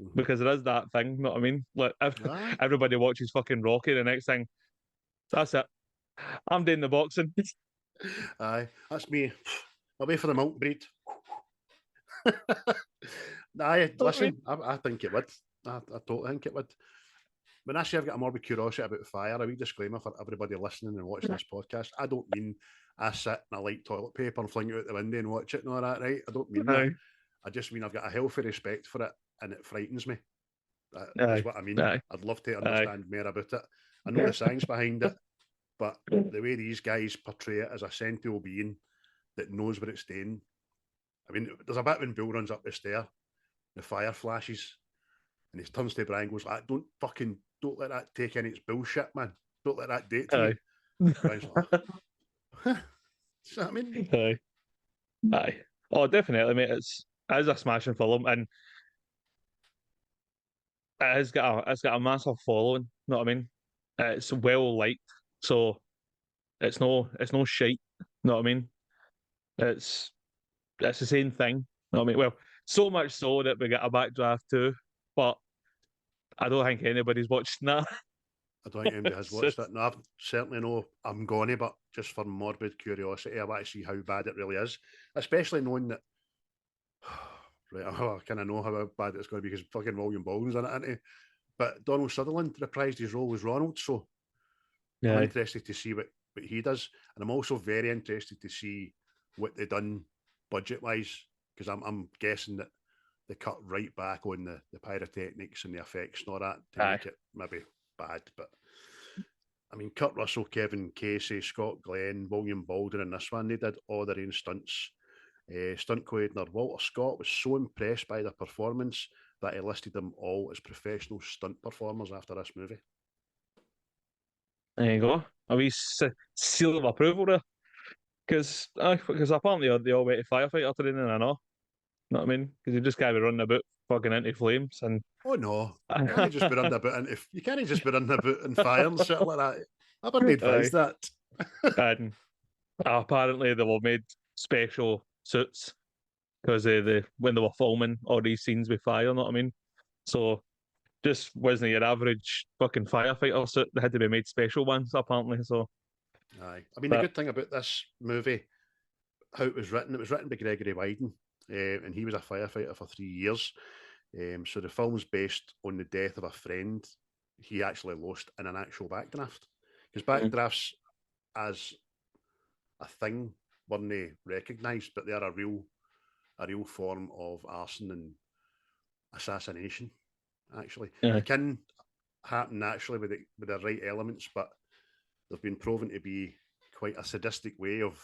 [SPEAKER 1] Mm-hmm.
[SPEAKER 3] Because there is that thing, you know what I mean? Like if everybody watches fucking Rocky, the next thing, that's it. I'm doing the boxing.
[SPEAKER 1] Aye, that's me. I'll wait for the milk breed. Aye, listen, I think it would. I totally think it would. When I say I've got a morbid curiosity about fire, a wee disclaimer for everybody listening and watching this podcast. I don't mean I sit and I like toilet paper and fling it out the window and watch it and all that, right? I don't mean that. I just mean I've got a healthy respect for it and it frightens me. That's what I mean. I'd love to understand more about it. I know the science behind it, but the way these guys portray it as a sentient being that knows what it's doing. I mean, there's a bit when Bill runs up the stair, the fire flashes, and he turns to Brian and goes like, don't let that take any, it's bullshit, man. Don't let that date to you. Brian's like, huh? See what I mean?
[SPEAKER 3] Aye. Oh, definitely, mate. It is a smashing film, and it's got a massive following. You know what I mean? It's well liked, so it's no shite. You know what I mean? It's the same thing. You know what I mean? Well, so much so that we got a backdraft too, but I don't think anybody's watching that.
[SPEAKER 1] I don't think anybody has watched it. No, I've certainly no. I'm gonna, but just for morbid curiosity, I want to see how bad it really is, especially knowing that. Right, I kind of know how bad it's going to be because fucking William Baldwin's in it, isn't he? But Donald Sutherland reprised his role as Ronald, so I'm interested to see what he does, and I'm also very interested to see what they done budget wise because I'm guessing that they cut right back on the pyrotechnics and the effects and all that to make it maybe bad. But I mean, Kurt Russell, Kevin Casey, Scott Glenn, William Baldwin in this one, they did all their own stunts. Stunt coordinator Walter Scott was so impressed by their performance that he listed them all as professional stunt performers after this movie.
[SPEAKER 3] There you go. A wee seal of approval there. Because apparently they all went to firefighter training, I know. Know what I mean? Because you just can't be running about fucking into flames and.
[SPEAKER 1] Oh no! You can't just be running about you can't just be running about in fire and shit like that. I wouldn't advise that.
[SPEAKER 3] And apparently they were made special suits because when they were filming all these scenes with fire. Know what I mean? So just wasn't your average fucking firefighter suit. They had to be made special ones apparently. So.
[SPEAKER 1] Aye, I mean the good thing about this movie, how it was written by Gregory Wyden, and he was a firefighter for 3 years. So the film's based on the death of a friend he actually lost in an actual backdraft. Because backdrafts as a thing weren't recognised, but they are a real form of arson and assassination. Actually, they can happen naturally with the right elements, but they've been proven to be quite a sadistic way of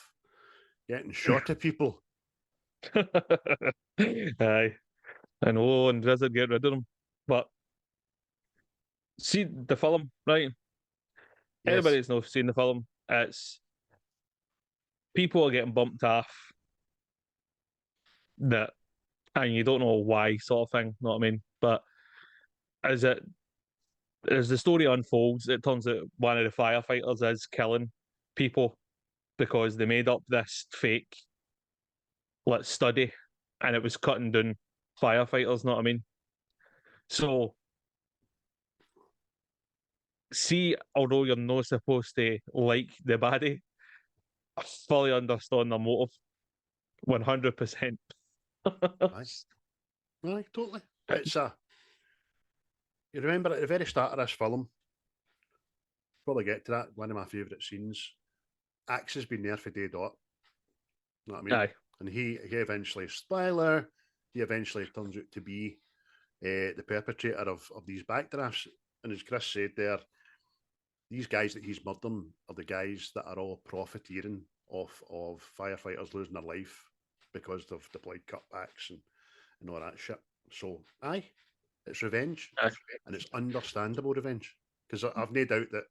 [SPEAKER 1] getting shot at people.
[SPEAKER 3] Aye. I know, and doesn't get rid of them. But see the film, right?
[SPEAKER 1] Yes.
[SPEAKER 3] Anybody that's not seen the film, it's people are getting bumped off that, and you don't know why, sort of thing. Know what I mean? But as the story unfolds, it turns out one of the firefighters is killing people because they made up this fake, let's study, and it was cutting down firefighters. Know what I mean? So, see, although you're not supposed to like the baddie, I fully understand the motive, 100%.
[SPEAKER 1] Aye, totally. It's You remember at the very start of this film, probably get to that, one of my favourite scenes, Axe has been there for day dot. You know what I mean?
[SPEAKER 3] Aye.
[SPEAKER 1] And he eventually, spoiler, he eventually turns out to be the perpetrator of these backdrafts. And as Chris said there, these guys that he's murdering are the guys that are all profiteering off of firefighters losing their life because of deployed cutbacks and all that shit. So, aye, it's revenge.
[SPEAKER 3] Aye.
[SPEAKER 1] And it's understandable revenge. Because I've no doubt that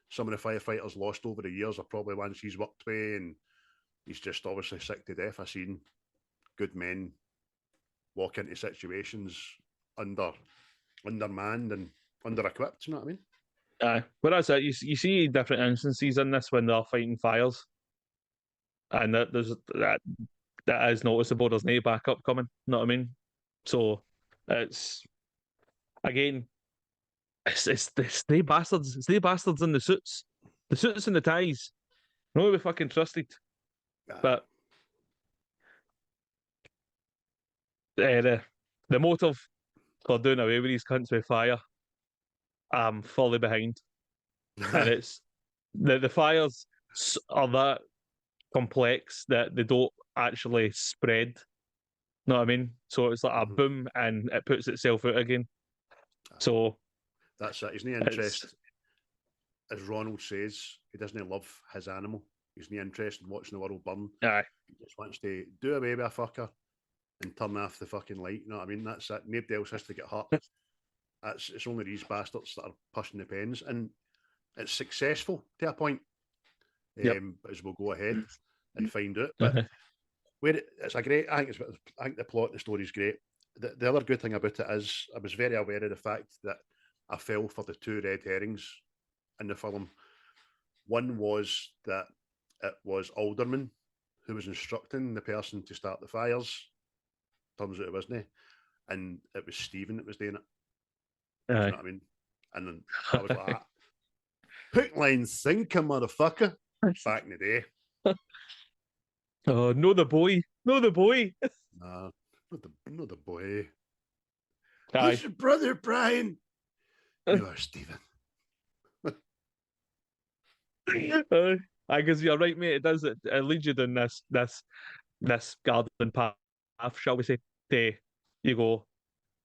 [SPEAKER 1] some of the firefighters lost over the years are probably ones he's worked with, and he's just obviously sick to death of seeing good men walk into situations undermanned and under-equipped, you know what I mean?
[SPEAKER 3] Aye. But that's it. You see different instances in this when they're fighting fires. And that is noticeable. There's no backup coming. You know what I mean? So it's again, it's the bastards. It's the bastards in the suits and the ties. No, we fucking trusted. But the motive for doing away with these cunts with fire, I'm fully behind. And it's the fires are that complex that they don't actually spread. Know what I mean? So it's like a boom and it puts itself out again. So
[SPEAKER 1] that's it. He's no interest, as Ronald says, he doesn't love his animal. He's no interest in watching the world burn.
[SPEAKER 3] Aye.
[SPEAKER 1] He just wants to do away with a fucker and turn off the fucking light. You know what I mean? That's it. Nobody else has to get hurt. It's only these bastards that are pushing the pens, and it's successful to a point. As we'll go ahead and find out. But it's a great. I think the plot, the story is great. The other good thing about it is I was very aware of the fact that I fell for the two red herrings in the film. One was that it was Alderman who was instructing the person to start the fires. Turns out it wasn't, and it was Stephen that was doing it. You know what I mean? And then I was like, hook, line, sinker, motherfucker. Back in the day.
[SPEAKER 3] Oh, no, the boy. No, the boy.
[SPEAKER 1] Nah, not the boy.
[SPEAKER 3] Aye.
[SPEAKER 1] Who's your brother, Brian? You are Stephen.
[SPEAKER 3] I guess you're right, mate. It does. It leads you down this garden path, shall we say? You go,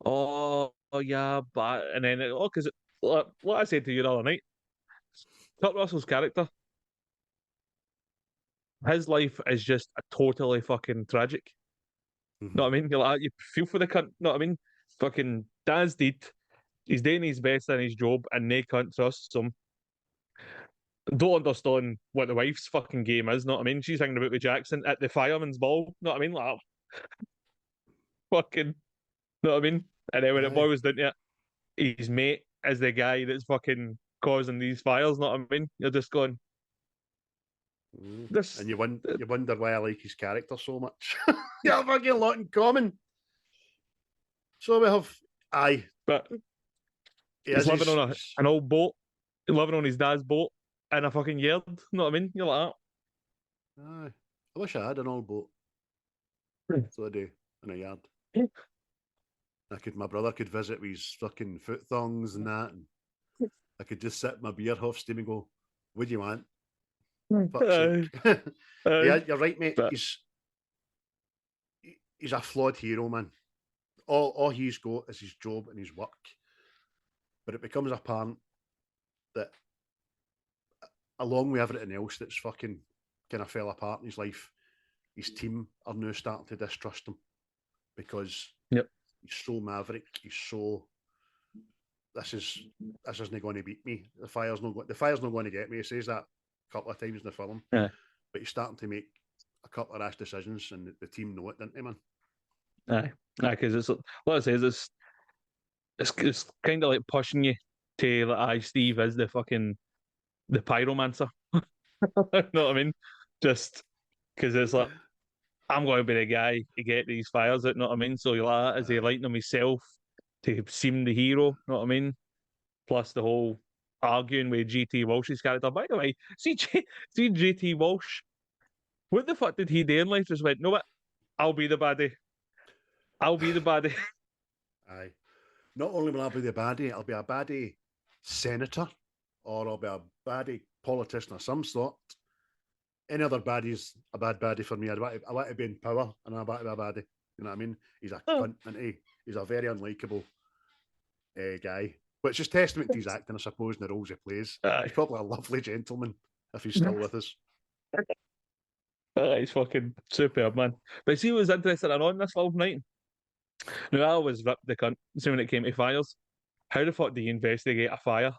[SPEAKER 3] oh yeah, but and then because what I said to you the other night, Kurt Russell's character, his life is just a totally fucking tragic. Know what I mean? You're like, you feel for the cunt. Know what I mean? Fucking Dad's deed. He's doing his best in his job, and they can't trust him. Don't understand what the wife's fucking game is. Know what I mean? She's hanging about with Jackson at the fireman's ball. Know what I mean? Like, fucking. Know what I mean? And then when it boils down to it, his mate is the guy that's fucking causing these fires. Know what I mean? You're just going. This...
[SPEAKER 1] And you wonder why I like his character so much. You have fucking a lot in common. So we have
[SPEAKER 3] but he's living on an old boat, living on his dad's boat in a fucking yard. Know what I mean? You're like that.
[SPEAKER 1] Aye. I wish I had an old boat. So I do, in a yard. My brother could visit with his fucking foot thongs and that, and I could just sit in my beer huff steam and go, what do you want? Yeah, you're right, mate. But he's a flawed hero, man. All he's got is his job and his work. But it becomes apparent that along with everything else that's fucking kind of fell apart in his life, his team are now starting to distrust him because he's so maverick. He's so this isn't going to beat me. The fire's not going to get me. He says that a couple of times in the film.
[SPEAKER 3] Yeah.
[SPEAKER 1] But he's starting to make a couple of rash decisions, and the team know it, don't they, man?
[SPEAKER 3] Aye, because it's what I say is it's kind of like pushing you to like, Steve is the pyromancer. Know what I mean? Just because it's like I'm going to be the guy to get these fires out. Know what I mean? So you're like, is he lighting them himself to seem the hero? Know what I mean? Plus the whole arguing with GT Walsh's character. By the way, see GT Walsh. What the fuck did he do in life? Just went, no, what? I'll be the baddie. I'll be the baddie.
[SPEAKER 1] Aye. Not only will I be the baddie, I'll be a baddie senator, or I'll be a baddie politician of some sort. Any other baddie's a bad baddie for me. I want to be in power, and I want to be a baddie. You know what I mean? He's a cunt, isn't he? He's a very unlikable guy. Which is testament to his acting, I suppose, and the roles he plays. He's probably a lovely gentleman if he's still with us.
[SPEAKER 3] He's fucking superb, man. But see, what was interesting on this film, right? Now, I always ripped the cunt, see, when it came to fires. How the fuck do you investigate a fire?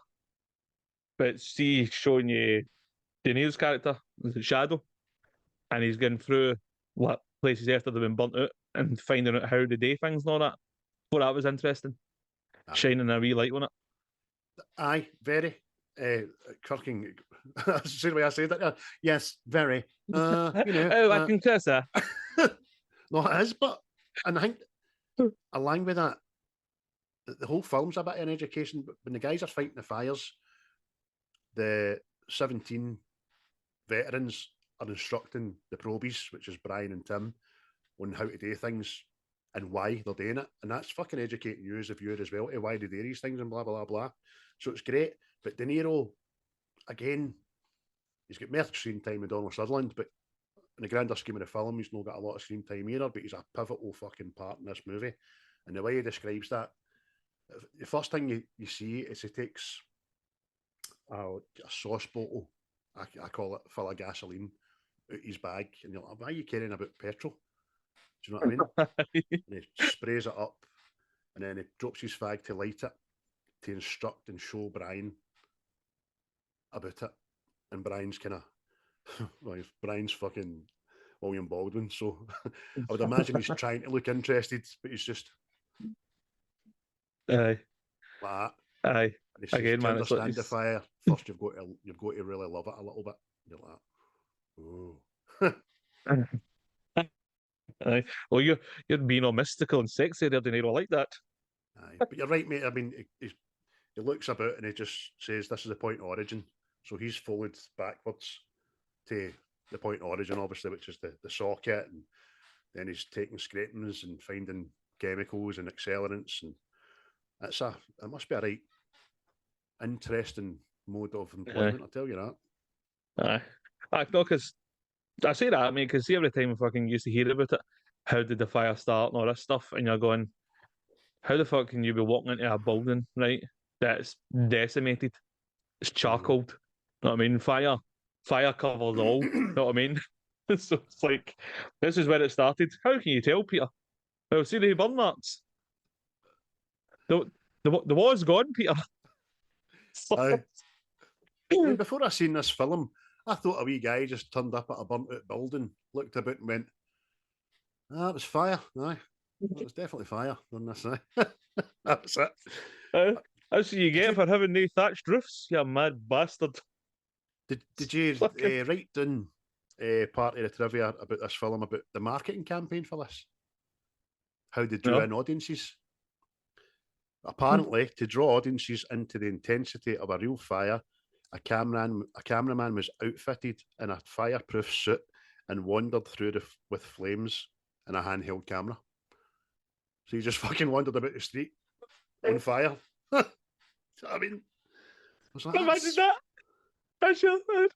[SPEAKER 3] But see, showing you deNiro's character, Shadow, and he's going through what places after they've been burnt out and finding out how they do things and all that. Well, that was interesting.
[SPEAKER 1] Aye.
[SPEAKER 3] Shining a wee light on it.
[SPEAKER 1] Aye, very. Kirking, see the way I say that? Yes, very. You know,
[SPEAKER 3] I can curse her.
[SPEAKER 1] No, it is, but and I think along with that, the whole film's a bit of an education. But when the guys are fighting the fires, the 17 veterans are instructing the probies, which is Brian and Tim, on how to do things and why they're doing it. And that's fucking educating you as a viewer as well to why they do these things and blah, blah, blah. So it's great. But deNiro, again, he's got more screen time than Donald Sutherland, but in the grander scheme of the film, he's not got a lot of screen time either, but he's a pivotal fucking part in this movie. And the way he describes that, the first thing you see is he takes a sauce bottle, I call it, full of gasoline, out his bag, and you're like, why are you carrying about petrol? Do you know what I mean? And he sprays it up, and then he drops his fag to light it, to instruct and show Brian about it. And Brian's kind of, well, Brian's fucking William Baldwin, so I would imagine he's trying to look interested, but he's just
[SPEAKER 3] Aye.
[SPEAKER 1] like that.
[SPEAKER 3] Aye.
[SPEAKER 1] And he says,
[SPEAKER 3] Again,
[SPEAKER 1] to
[SPEAKER 3] man,
[SPEAKER 1] understand the fire, first you've got to really love it a little bit. You're like, oh.
[SPEAKER 3] Aye. Well, you're being all mystical and sexy there, deNiro. I like that.
[SPEAKER 1] Aye. But you're right, mate. I mean, he looks about and he just says this is the point of origin. So he's followed backwards to the point of origin, obviously, which is the socket, and then he's taking scrapings and finding chemicals and accelerants, and it must be a right interesting mode of employment. I'll tell you that.
[SPEAKER 3] Aye. I know, because I say that, I mean, because see, every time I fucking used to hear about it, how did the fire start and all this stuff, and you're going, how the fuck can you be walking into a building, right, that's decimated, it's charcoaled, you know what I mean? Fire covers all, you know what I mean? So it's like, this is where it started. How can you tell, Peter? Well, see the burn marks. The war's gone, Peter.
[SPEAKER 1] I mean, before I seen this film, I thought a wee guy just turned up at a burnt out building, looked about and went, it was fire. Aye, it was definitely fire on this. That's it.
[SPEAKER 3] That's what you get for having no thatched roofs, you mad bastard.
[SPEAKER 1] Did you write down part of the trivia about this film, about the marketing campaign for this? How they drew in audiences? Apparently, to draw audiences into the intensity of a real fire, a cameraman was outfitted in a fireproof suit and wandered through with flames and a handheld camera. So he just fucking wandered about the street on fire. I mean,
[SPEAKER 3] imagine that. That's your third.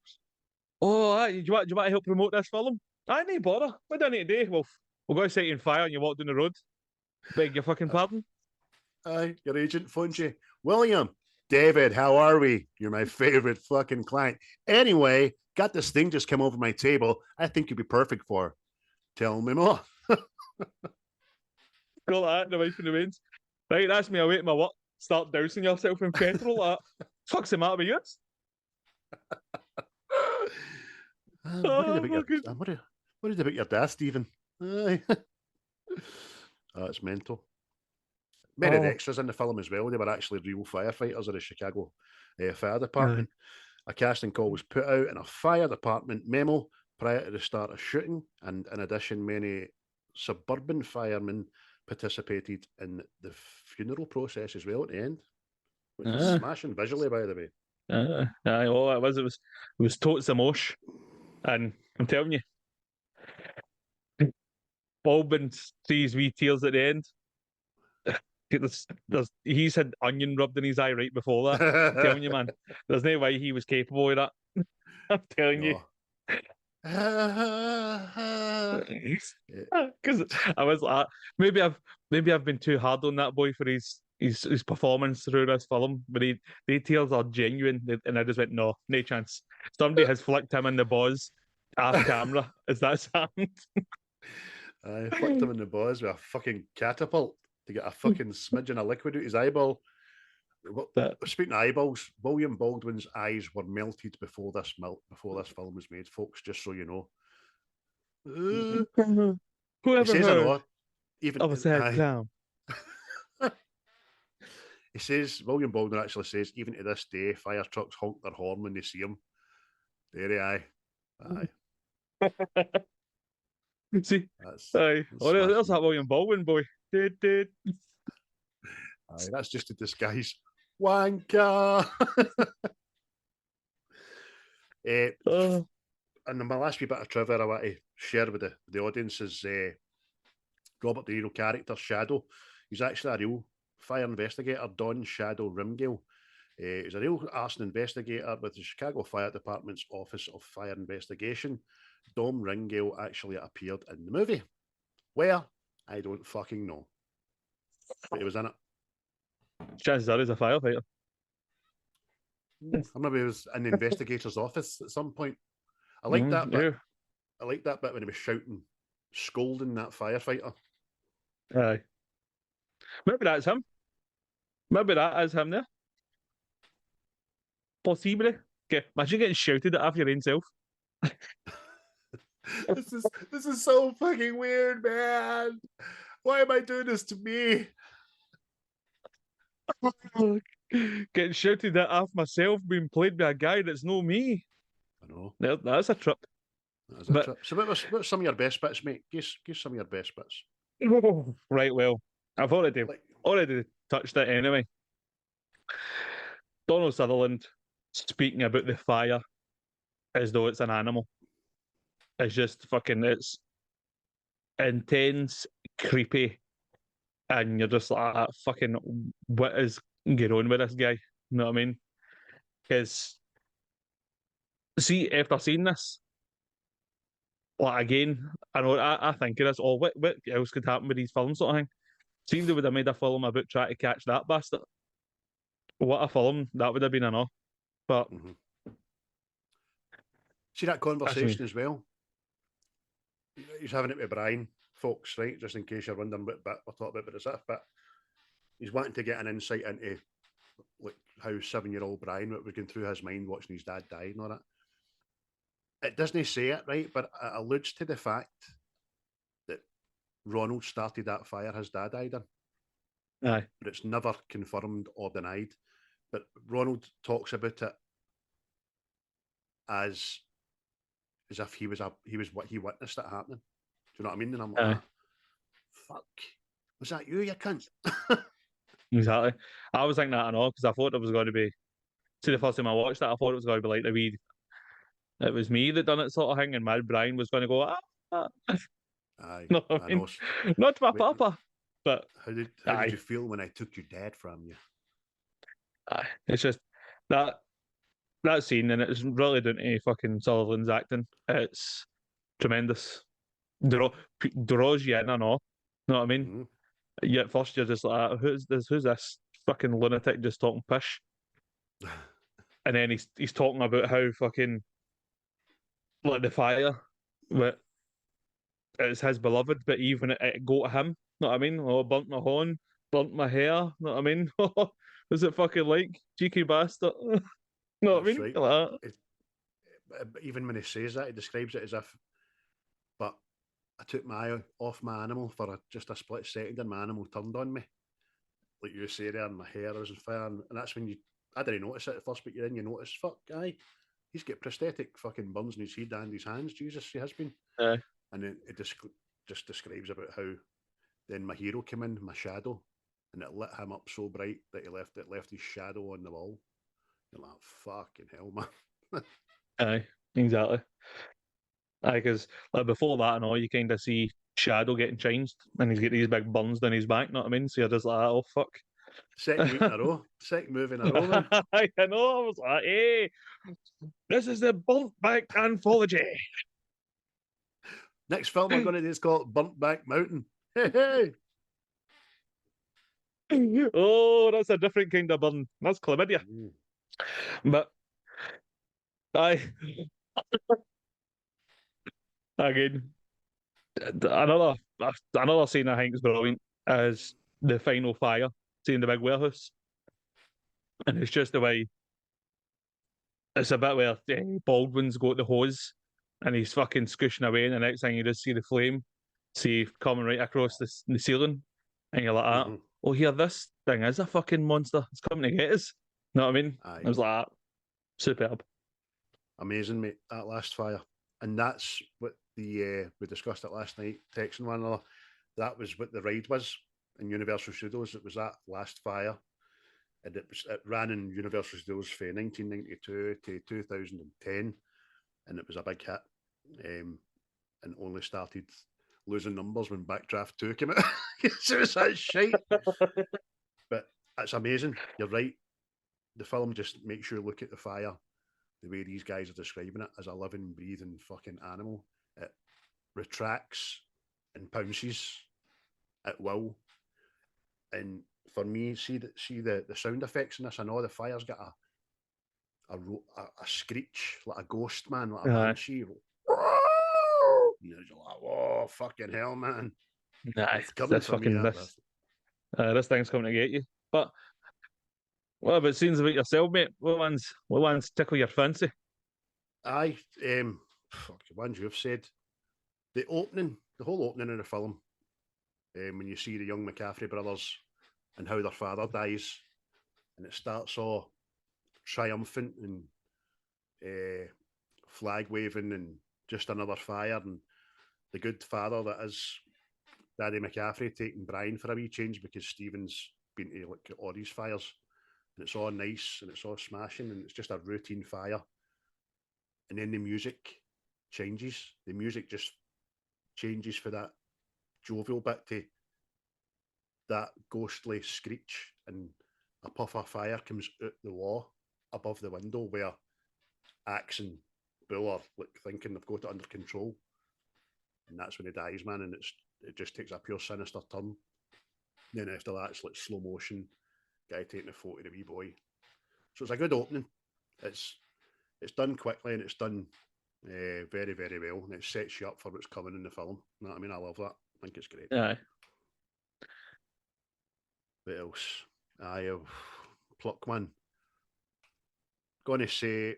[SPEAKER 3] Oh, do you want to help promote this film? I need bother. What do I need to do? Well, we're going to set you on fire and you walk down the road. Beg your fucking pardon.
[SPEAKER 1] Aye, your agent phones you. William, David, how are we? You're my favorite fucking client. Anyway, got this thing just come over my table. I think you'd be perfect for. Tell me more.
[SPEAKER 3] Call that the wife in the winds. Right, that's me away to my work. Start dousing yourself in petrol. Fuck's the matter with you?
[SPEAKER 1] What is about your dad, Stephen? It's mental. Many of the extras in the film as well, they were actually real firefighters of the Chicago Fire Department. A casting call was put out in a fire department memo prior to the start of shooting, and in addition, many suburban firemen participated in the funeral process as well at the end, which was smashing visually, by the way.
[SPEAKER 3] It was totes emotion, and I'm telling you, Baldwin sees wee tears at the end. He's had onion rubbed in his eye right before that. I'm telling you, man. There's no way he was capable of that. I'm telling you. Because I was like, maybe I've been too hard on that boy for his performance through this film, but the details are genuine, and I just went, no chance. Somebody has flicked him in the balls off camera. Is that sound?
[SPEAKER 1] I flicked him in the balls with a fucking catapult to get a fucking smidgen of liquid out his eyeball. Speaking of eyeballs, William Baldwin's eyes were melted before this film was made, folks. Just so you know.
[SPEAKER 3] Whoever heard
[SPEAKER 1] even
[SPEAKER 3] of a sad clown?
[SPEAKER 1] He says, William Baldwin actually says, even to this day, fire trucks honk their horn when they see him. There, aye.
[SPEAKER 3] See, aye. Oh, there's that William Baldwin boy. Aye,
[SPEAKER 1] that's just a disguise. Wanker. And my last wee bit of trivia I want to share with the audience is Robert DeNiro character Shadow. He's actually a real fire investigator, Don Shadow Rimgale. He's a real arson investigator with the Chicago Fire Department's Office of Fire Investigation. Dom Ringale actually appeared in the movie. Where? I don't fucking know. But he was in it.
[SPEAKER 3] Chances are he's a firefighter.
[SPEAKER 1] Or maybe he was in the investigator's office at some point. I like that bit.
[SPEAKER 3] Yeah.
[SPEAKER 1] I like that bit when he was shouting, scolding that firefighter.
[SPEAKER 3] Aye. Maybe that's him. Maybe that is him there. Possibly. Okay. Imagine getting shouted at after your own self.
[SPEAKER 1] This is so fucking weird, man. Why am I doing this to me?
[SPEAKER 3] Getting shouted at off myself being played by a guy that's no me.
[SPEAKER 1] I know.
[SPEAKER 3] That's a trip.
[SPEAKER 1] That's a trip. So what's some of your best bits, mate? Give some of your best bits.
[SPEAKER 3] Right, well, I've already touched it anyway. Donald Sutherland speaking about the fire as though it's an animal. It's just it's intense, creepy, and you're just like, fucking, what is going on with this guy? You know what I mean? Because, see, after seeing this, like, again, I think of this, what else could happen with these films, sort of thing? See if they would have made a film about trying to catch that bastard. What a film that would have been enough. But
[SPEAKER 1] see that conversation as well. He's having it with Brian, folks, right? Just in case you're wondering what bit we're talking about, but it's that bit. He's wanting to get an insight into like how 7-year-old Brian, what was going through his mind watching his dad die and all that. It doesn't say it, right? But it alludes to the fact that Ronald started that fire his dad died in.
[SPEAKER 3] Aye.
[SPEAKER 1] But it's never confirmed or denied. But Ronald talks about it as if he was what he witnessed it happening. Do you know what I mean? And I'm like, fuck, was that you cunt?
[SPEAKER 3] Exactly. I was thinking that and all because I thought it was going to be. See, the first time I watched it, I thought it was going to be like it was me that done it sort of thing, and Mad Brian was going to go.
[SPEAKER 1] Aye,
[SPEAKER 3] no, I mean, not my papa. But
[SPEAKER 1] how did you feel when I took your dad from you?
[SPEAKER 3] It's just that scene, and it's really down to fucking Sutherland's acting. It's tremendous. Draws you in and all. You know what I mean?
[SPEAKER 1] Mm-hmm.
[SPEAKER 3] Yet first you're just like, who's this fucking lunatic just talking pish? And then he's talking about how fucking like the fire, but it's his beloved, but even it go to him. You know what I mean? Oh, burnt my horn, burnt my hair. You know what I mean? Was it fucking like cheeky bastard? You know what I mean?
[SPEAKER 1] Right.
[SPEAKER 3] Like
[SPEAKER 1] even when he says that, he describes it as if, but I took my eye off my animal for just a split second, and my animal turned on me. Like you say there, and my hair was on fire, and that's when I didn't notice it at first, but you notice, fuck, aye, he's got prosthetic fucking burns in his head and his hands. Jesus, he has been. And then it just describes about how then my hero came in, my shadow, and it lit him up so bright that it left his shadow on the wall. You're like, fucking hell, man.
[SPEAKER 3] Aye, exactly. Because like before that and all, you kind of see Shadow getting changed, and he's got these big buns down his back. Know what I mean? So you're just like, oh fuck.
[SPEAKER 1] Second week in a row. Second movie in a row, man.
[SPEAKER 3] I know. I was like, hey, this is the Bump Back Anthology.
[SPEAKER 1] Next film I'm going to do is called Burnt Back Mountain. Hey, hey.
[SPEAKER 3] Oh, that's a different kind of burn. That's chlamydia. But I again another scene I think is brilliant is the final fire, seeing the big warehouse. And it's just the way it's a bit where Baldwin's got the hose and he's fucking squishing away, and the next thing you just see the flame, see coming right across the ceiling, and you're like, oh, here, this thing is a fucking monster. It's coming to get us. Know what I mean?
[SPEAKER 1] Aye.
[SPEAKER 3] I was like, superb.
[SPEAKER 1] Amazing, mate, that last fire. And that's what we discussed it last night, texting one another. That was what the ride was in Universal Studios. It was that last fire. And it ran in Universal Studios from 1992 to 2010. And it was a big hit. And only started losing numbers when Backdraft 2 came out. It was that shite. But it's amazing. You're right. The film just makes you look at the fire the way these guys are describing it as a living, breathing fucking animal. It retracts and pounces at will. And for me, see the sound effects in this. I know the fire's got a screech, like a ghost, man, like a banshee. You're like, oh, fucking hell, man.
[SPEAKER 3] Nice.
[SPEAKER 1] It's coming for me.
[SPEAKER 3] This thing's coming to get you. But what about scenes about yourself, mate? What ones tickle your fancy?
[SPEAKER 1] Aye, the ones you've said. The whole opening of the film, when you see the young McCaffrey brothers and how their father dies, and it starts all triumphant and flag waving and just another fire, and the good father that is Daddy McCaffrey taking Brian for a wee change because Stephen's been to like all these fires, and it's all nice and it's all smashing and it's just a routine fire. And then the music changes. The music just changes for that jovial bit to that ghostly screech, and a puff of fire comes out the wall above the window where Axe and Bull are like thinking they've got it under control. And that's when he dies, man, and it just takes a pure sinister turn. Then after that, it's like slow motion, guy taking a photo of the wee boy. So it's a good opening. It's done quickly and it's done very, very well, and it sets you up for what's coming in the film. You know what I mean? I love that. I think it's great.
[SPEAKER 3] Aye.
[SPEAKER 1] What else? I have pluck one. Going to say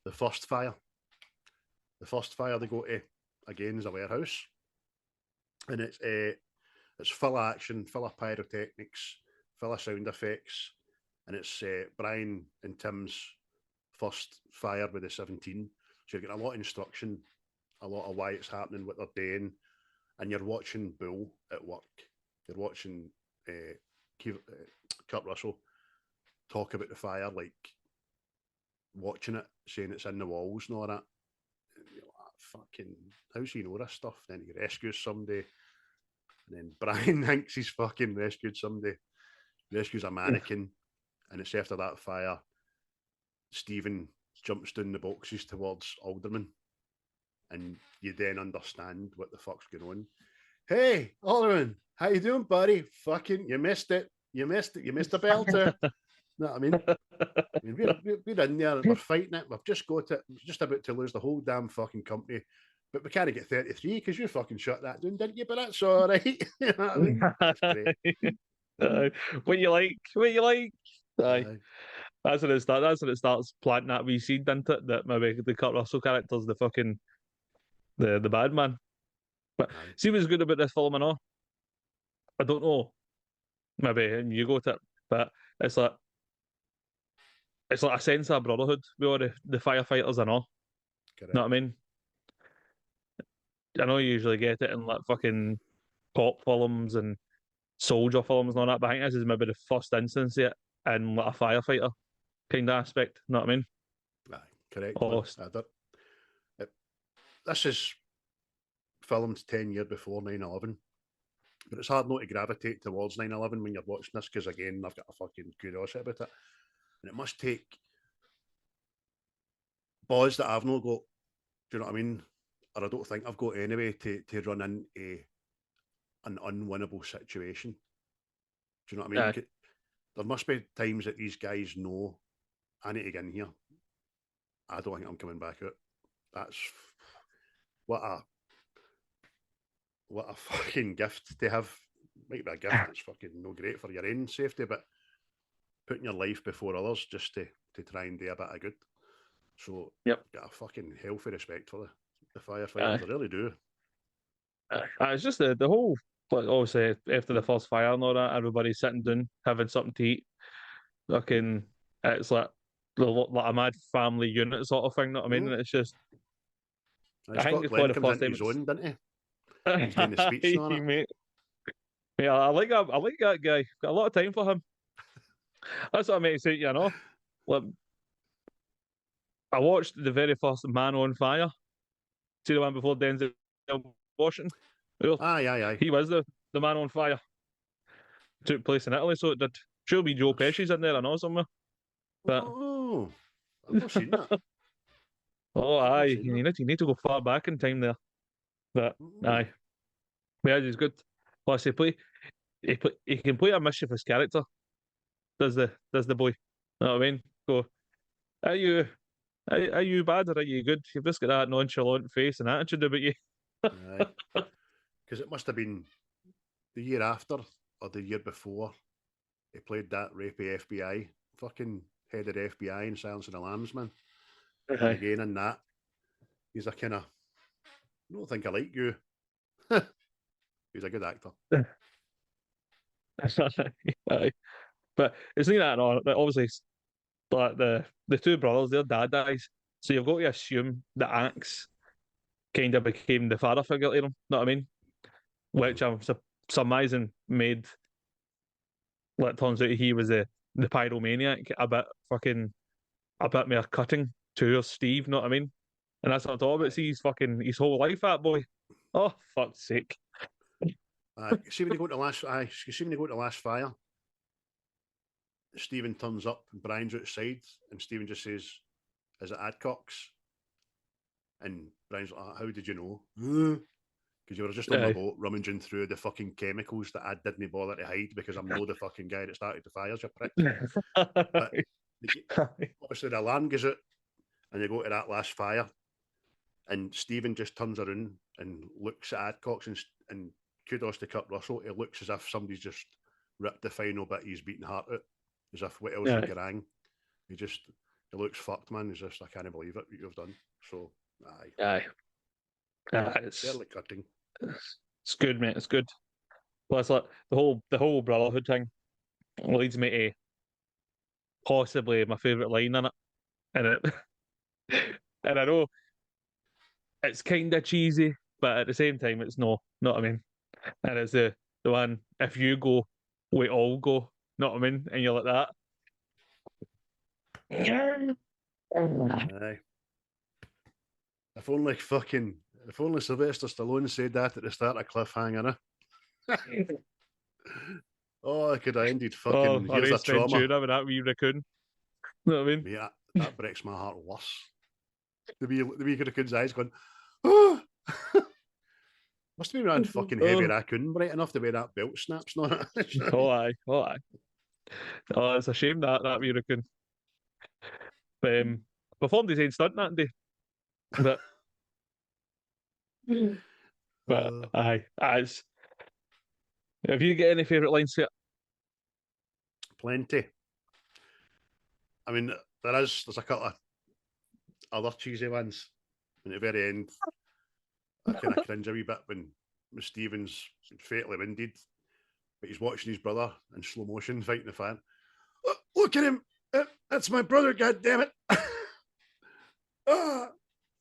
[SPEAKER 1] the first fire. The first fire they go to again is a warehouse, and it's full of action, full of pyrotechnics, full of sound effects, and it's Brian and Tim's first fire with the 17. So you're getting a lot of instruction, a lot of why it's happening, what they're doing, and you're watching Bull at work. You're watching Kurt Russell talk about the fire, like watching it, saying it's in the walls and all that. And you're like, fucking, how's he know this stuff? Then he rescues somebody, and then Brian thinks he's fucking rescued somebody, rescues a mannequin, and it's after that fire, Stephen jumps down the boxes towards Alderman, and you then understand what the fuck's going on. Hey, Alderman, how you doing, buddy? Fucking, you missed it. You missed the belter. Know what I mean? We're in there, we're fighting it, we've just got it, we're just about to lose the whole damn fucking company, but we can't get 33 because you fucking shut that down, didn't you? But that's all right. You know what I mean? That's great.
[SPEAKER 3] What you like? Aye. That's when it starts planting that wee seed, isn't it? That maybe the Kurt Russell character's the fucking the bad man. But see what's good about this film and all? I don't know. Maybe you go to it, but it's like a sense of brotherhood with all the firefighters and all.
[SPEAKER 1] Correct.
[SPEAKER 3] Know what I mean? I know you usually get it in like fucking cop films and soldier films and all that, but I think this is maybe the first instance of it in like a firefighter kind of aspect. Know what I mean?
[SPEAKER 1] Aye, correct.
[SPEAKER 3] Oh,
[SPEAKER 1] this is filmed 10 years before 9/11, but it's hard not to gravitate towards 9/11 when you're watching this, because again, I've got a fucking curiosity about it, and it must take balls that I've not got. Do you know what I mean? Or I don't think I've got anyway to run into an unwinnable situation. Do you know what I mean? There must be times that these guys know, I need to get in here. I don't think I'm coming back out. That's what a fucking gift to have. Might be a gift that's fucking no great for your own safety, but putting your life before others just to try and do a bit of good. So got a fucking healthy respect for the firefighters. I really do.
[SPEAKER 3] It's just the whole, like, obviously after the first fire and all that, everybody's sitting down having something to eat. Fucking, it's like a mad family unit sort of thing. Know what I mean? And it's just,
[SPEAKER 1] I think it's probably the first time. His own, didn't he? He's doing the speech and all that.
[SPEAKER 3] Mate. Yeah, I like that guy. Got a lot of time for him. That's what makes it, you know. Like, I watched the very first Man on Fire. See the one before Denzel Washington?
[SPEAKER 1] Aye.
[SPEAKER 3] He was the Man on Fire. Took place in Italy, so it did. Sure be Joe Pesci's in there, I know, somewhere. But...
[SPEAKER 1] Oh, I've not seen that.
[SPEAKER 3] Oh, aye. You need to go far back in time there. But, aye. Yeah, he's good. Plus, he can play a mischievous character. Does the boy? You know what I mean? Go, are you bad or are you good? You've just got that nonchalant face and attitude about you.
[SPEAKER 1] Because it must have been the year after or the year before he played that rapey FBI, fucking head of the FBI in Silence of the Lambs, man. And again in that, he's a kind of, I don't think I like you. He's a good actor.
[SPEAKER 3] But it's not that, no. Obviously, but the two brothers, their dad dies, so you've got to assume that Axe kind of became the father figure to them. Know what I mean? Which I'm surmising made, like, turns out he was the pyromaniac, a bit more cutting to Steve. Know what I mean? And that's what I'm talking about. See his whole life, that boy. Oh, fuck's sake.
[SPEAKER 1] See when they go to the last fire, Stephen turns up and Brian's outside, and Stephen just says, "Is it Adcock's?" And Brian's like, "How did you know?" Because you were just on the boat rummaging through the fucking chemicals that I didn't bother to hide because I'm no the fucking guy that started the fires, you prick. But obviously the alarm goes out and you go to that last fire, and Stephen just turns around and looks at Adcock's, and kudos to Kurt Russell, it looks as if somebody's just ripped the final bit of his beating heart out, as if what else would garang. He looks fucked, man. He's just, I can't believe it, what you've done. So, aye. It's barely cutting.
[SPEAKER 3] It's good, mate. It's good. Plus, like, the whole brotherhood thing leads me to possibly my favourite line in it. And I know it's kind of cheesy, but at the same time, it's no. Know what I mean? And it's the one, if you go, we all go. Know what I mean? And you're like that.
[SPEAKER 1] Aye. If only Sylvester Stallone said that at the start of Cliffhanger. Oh, I could have ended fucking here's a trauma.
[SPEAKER 3] With that wee raccoon. Know what I mean?
[SPEAKER 1] Mate, that breaks my heart worse. The wee raccoon's eyes going, oh! Must have been around fucking heavy raccoon bright enough the way that belt snaps, not it?
[SPEAKER 3] Oh aye. Oh, it's a shame that wee raccoon. Performed his own stunt that day. But aye. Have you got any favourite lines here?
[SPEAKER 1] Plenty. I mean, there's a couple of other cheesy ones. And at the very end, I kind of cringe a wee bit when Stephen's fatally wounded, but he's watching his brother in slow motion fighting the fire. Look at him! That's my brother, god damn it!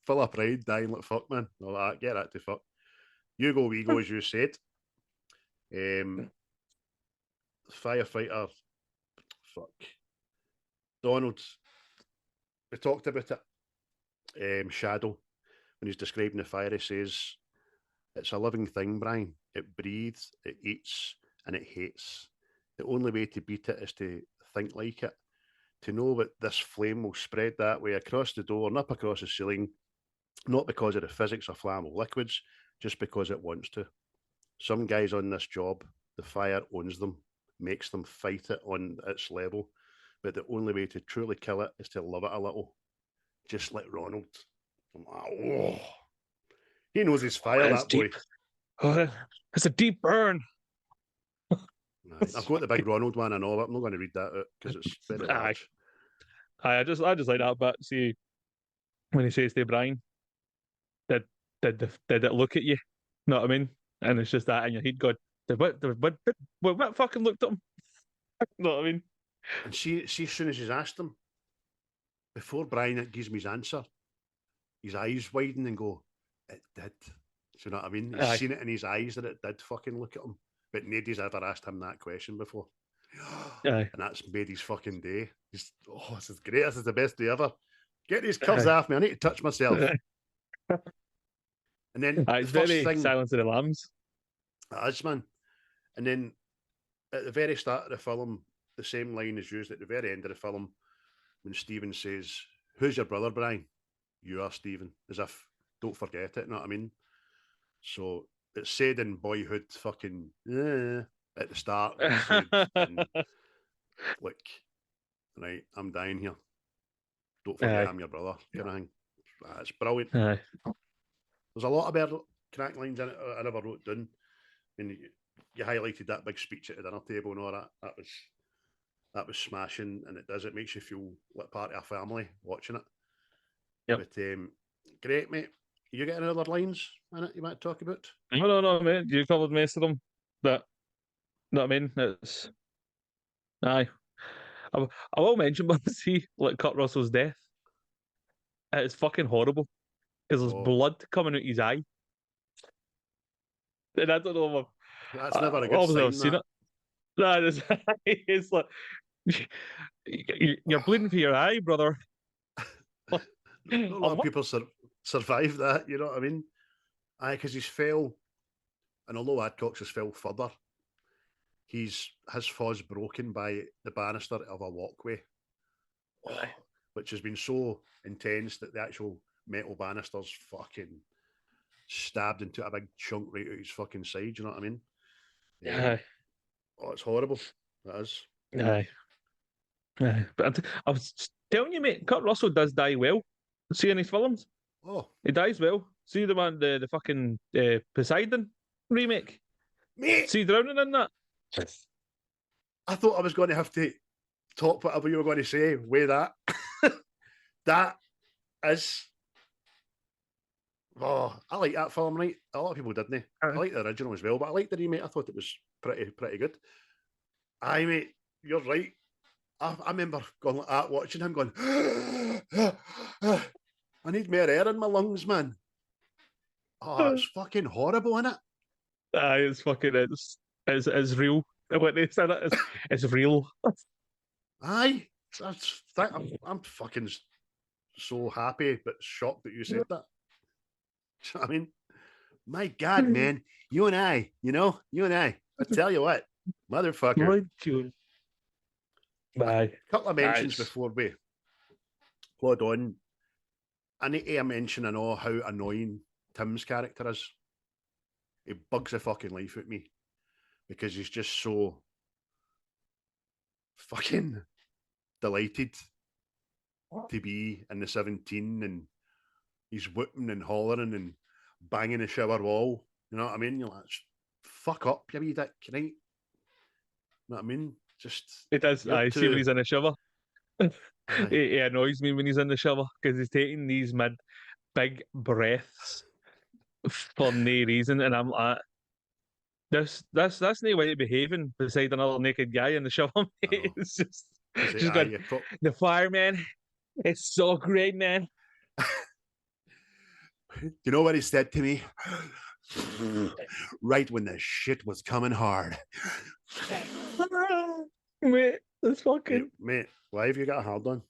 [SPEAKER 1] Full of pride, dying like fuck, man. All that, get that to fuck. You go, we go, as you said. Firefighter, fuck. Donald, we talked about it. Shadow, when he's describing the fire, he says, "It's a living thing, Brian. It breathes, it eats, and it hates. The only way to beat it is to think like it, to know that this flame will spread that way across the door and up across the ceiling, not because of the physics of flammable liquids, just because it wants to. Some guys on this job, the fire owns them, makes them fight it on its level, but the only way to truly kill it is to love it a little, just like Ronald." I'm like, oh, he knows his fire,
[SPEAKER 3] It's
[SPEAKER 1] that boy.
[SPEAKER 3] deep. Oh, it's a deep burn.
[SPEAKER 1] I've got the big Ronald one and all, but I'm not going to read that out because it's very large.
[SPEAKER 3] I just like that bit. See, when he says to Brian, did it look at you? Know what I mean? And it's just that in your head going, what fucking looked at him? Know what I mean?
[SPEAKER 1] And see, as soon as he's asked him, before Brian gives me his answer, his eyes widen and go, "It did." Do you know what I mean? He's seen it in his eyes that it did fucking look at him. But nobody's ever asked him that question before. And that's made his fucking day. He's, oh, this is great. This is the best day ever. Get these covers off me. I need to touch myself. And then
[SPEAKER 3] it's very Silence of the Lambs.
[SPEAKER 1] It is, man. And then at the very start of the film, the same line is used at the very end of the film when Stephen says, "Who's your brother, Brian?" "You are, Stephen." As if, don't forget it, you know what I mean? So it's said in Boyhood fucking at the start. It's said in, like, right, I'm dying here. Don't forget I'm your brother, kind of thing. It's brilliant. There's a lot of better crack lines in it I never wrote down. I mean, you highlighted that big speech at the dinner table and all that. That was smashing, and it makes you feel like part of a family watching it.
[SPEAKER 3] Yep.
[SPEAKER 1] But great, mate. You got any other lines in it you might talk about?
[SPEAKER 3] No, mate. You covered most of them. But, know what I mean? It's I will mention, but see, like Kurt Russell's death. It's fucking horrible because there's blood coming out his eye. And I don't know.
[SPEAKER 1] That's never a good
[SPEAKER 3] obviously,
[SPEAKER 1] sign.
[SPEAKER 3] I've seen it. No, it's like you're bleeding for your eye, brother.
[SPEAKER 1] Not a lot of people survive that, you know what I mean? Aye, because he's fell, and although Adcox has fell further, his faw's broken by the banister of a walkway, which has been so intense that the actual metal banister's fucking stabbed into a big chunk right out his fucking side, you know what I mean?
[SPEAKER 3] Yeah.
[SPEAKER 1] Oh, it's horrible. That is.
[SPEAKER 3] Aye. But I was telling you, mate, Kurt Russell does die well. See in his films?
[SPEAKER 1] Oh.
[SPEAKER 3] He dies well. See the man, the fucking Poseidon remake?
[SPEAKER 1] Mate!
[SPEAKER 3] See drowning in that?
[SPEAKER 1] I thought I was going to have to top whatever you were going to say with that. That is... Oh, I like that film, right? A lot of people didn't. I like the original as well, but I like the remake. I thought it was pretty good. Aye, mate, you're right. I remember going like that, watching him going, I need more air in my lungs, man. Oh, it's fucking horrible, isn't it?
[SPEAKER 3] Aye, it's fucking, it's real. What they said, it's real.
[SPEAKER 1] Aye, I'm fucking so happy but shocked that you said that. I mean, my God, man, you and I, I tell you what, motherfucker.
[SPEAKER 3] Bye.
[SPEAKER 1] A couple of mentions before we plod on. I need to mention, I know how annoying Tim's character is. He bugs the fucking life out of me because he's just so fucking delighted to be in the 17 and he's whooping and hollering and banging the shower wall. You know what I mean? You're like, fuck up, you wee dick, right? You know what I mean? Just
[SPEAKER 3] it does. I see when he's in the shower. He annoys me when he's in the shower because he's taking these big breaths for no reason, and I'm like, that's no way of behaving beside another naked guy in the shower. It's just going, the fireman. It's so great, man.
[SPEAKER 1] You know what he said to me? Right when the shit was coming hard.
[SPEAKER 3] Mate, that's fucking...
[SPEAKER 1] Mate, why have you got a hard on?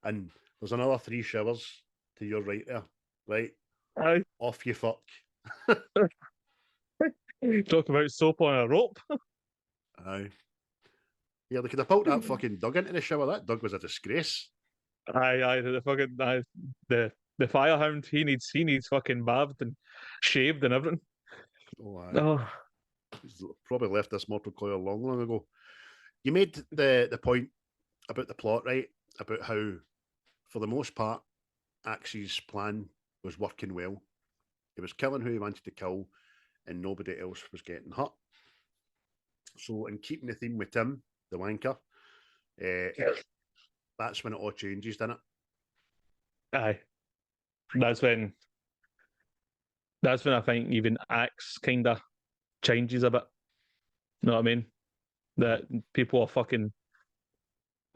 [SPEAKER 1] And there's another 3 showers to your right there, right?
[SPEAKER 3] Aye.
[SPEAKER 1] Off you fuck.
[SPEAKER 3] Talk about soap on a rope.
[SPEAKER 1] Aye. Yeah, they could have pulled that fucking Doug into the shower. That Doug was a disgrace.
[SPEAKER 3] Aye, the fucking the firehound. He needs fucking bathed and shaved and everything.
[SPEAKER 1] Oh, aye.
[SPEAKER 3] Oh,
[SPEAKER 1] He's probably left this mortal coil long ago. You made the point about the plot, right? About how, for the most part, Axe's plan was working well. He was killing who he wanted to kill, and nobody else was getting hurt. So, in keeping the theme with Tim, the wanker, that's when it all changes, doesn't it?
[SPEAKER 3] aye. That's when I think even Axe kind of changes a bit. You know what I mean? That people are fucking.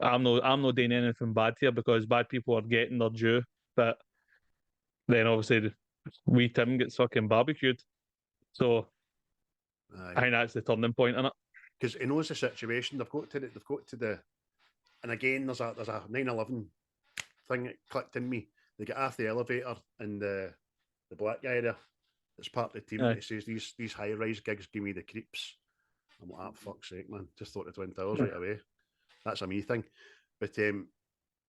[SPEAKER 3] I'm not doing anything bad here because bad people are getting their due, but then obviously wee Tim gets fucking barbecued. So
[SPEAKER 1] Aye.
[SPEAKER 3] I think that's the turning point in it.
[SPEAKER 1] Because he knows the situation. They've got to the, and again, there's a 9/11 thing that clicked in me. They get off the elevator, and the black guy there, that's part of the team.
[SPEAKER 3] Aye.
[SPEAKER 1] He says these high rise gigs give me the creeps. I'm like, ah, fuck's sake, man! Just thought the Twin Towers right away. That's a me thing. But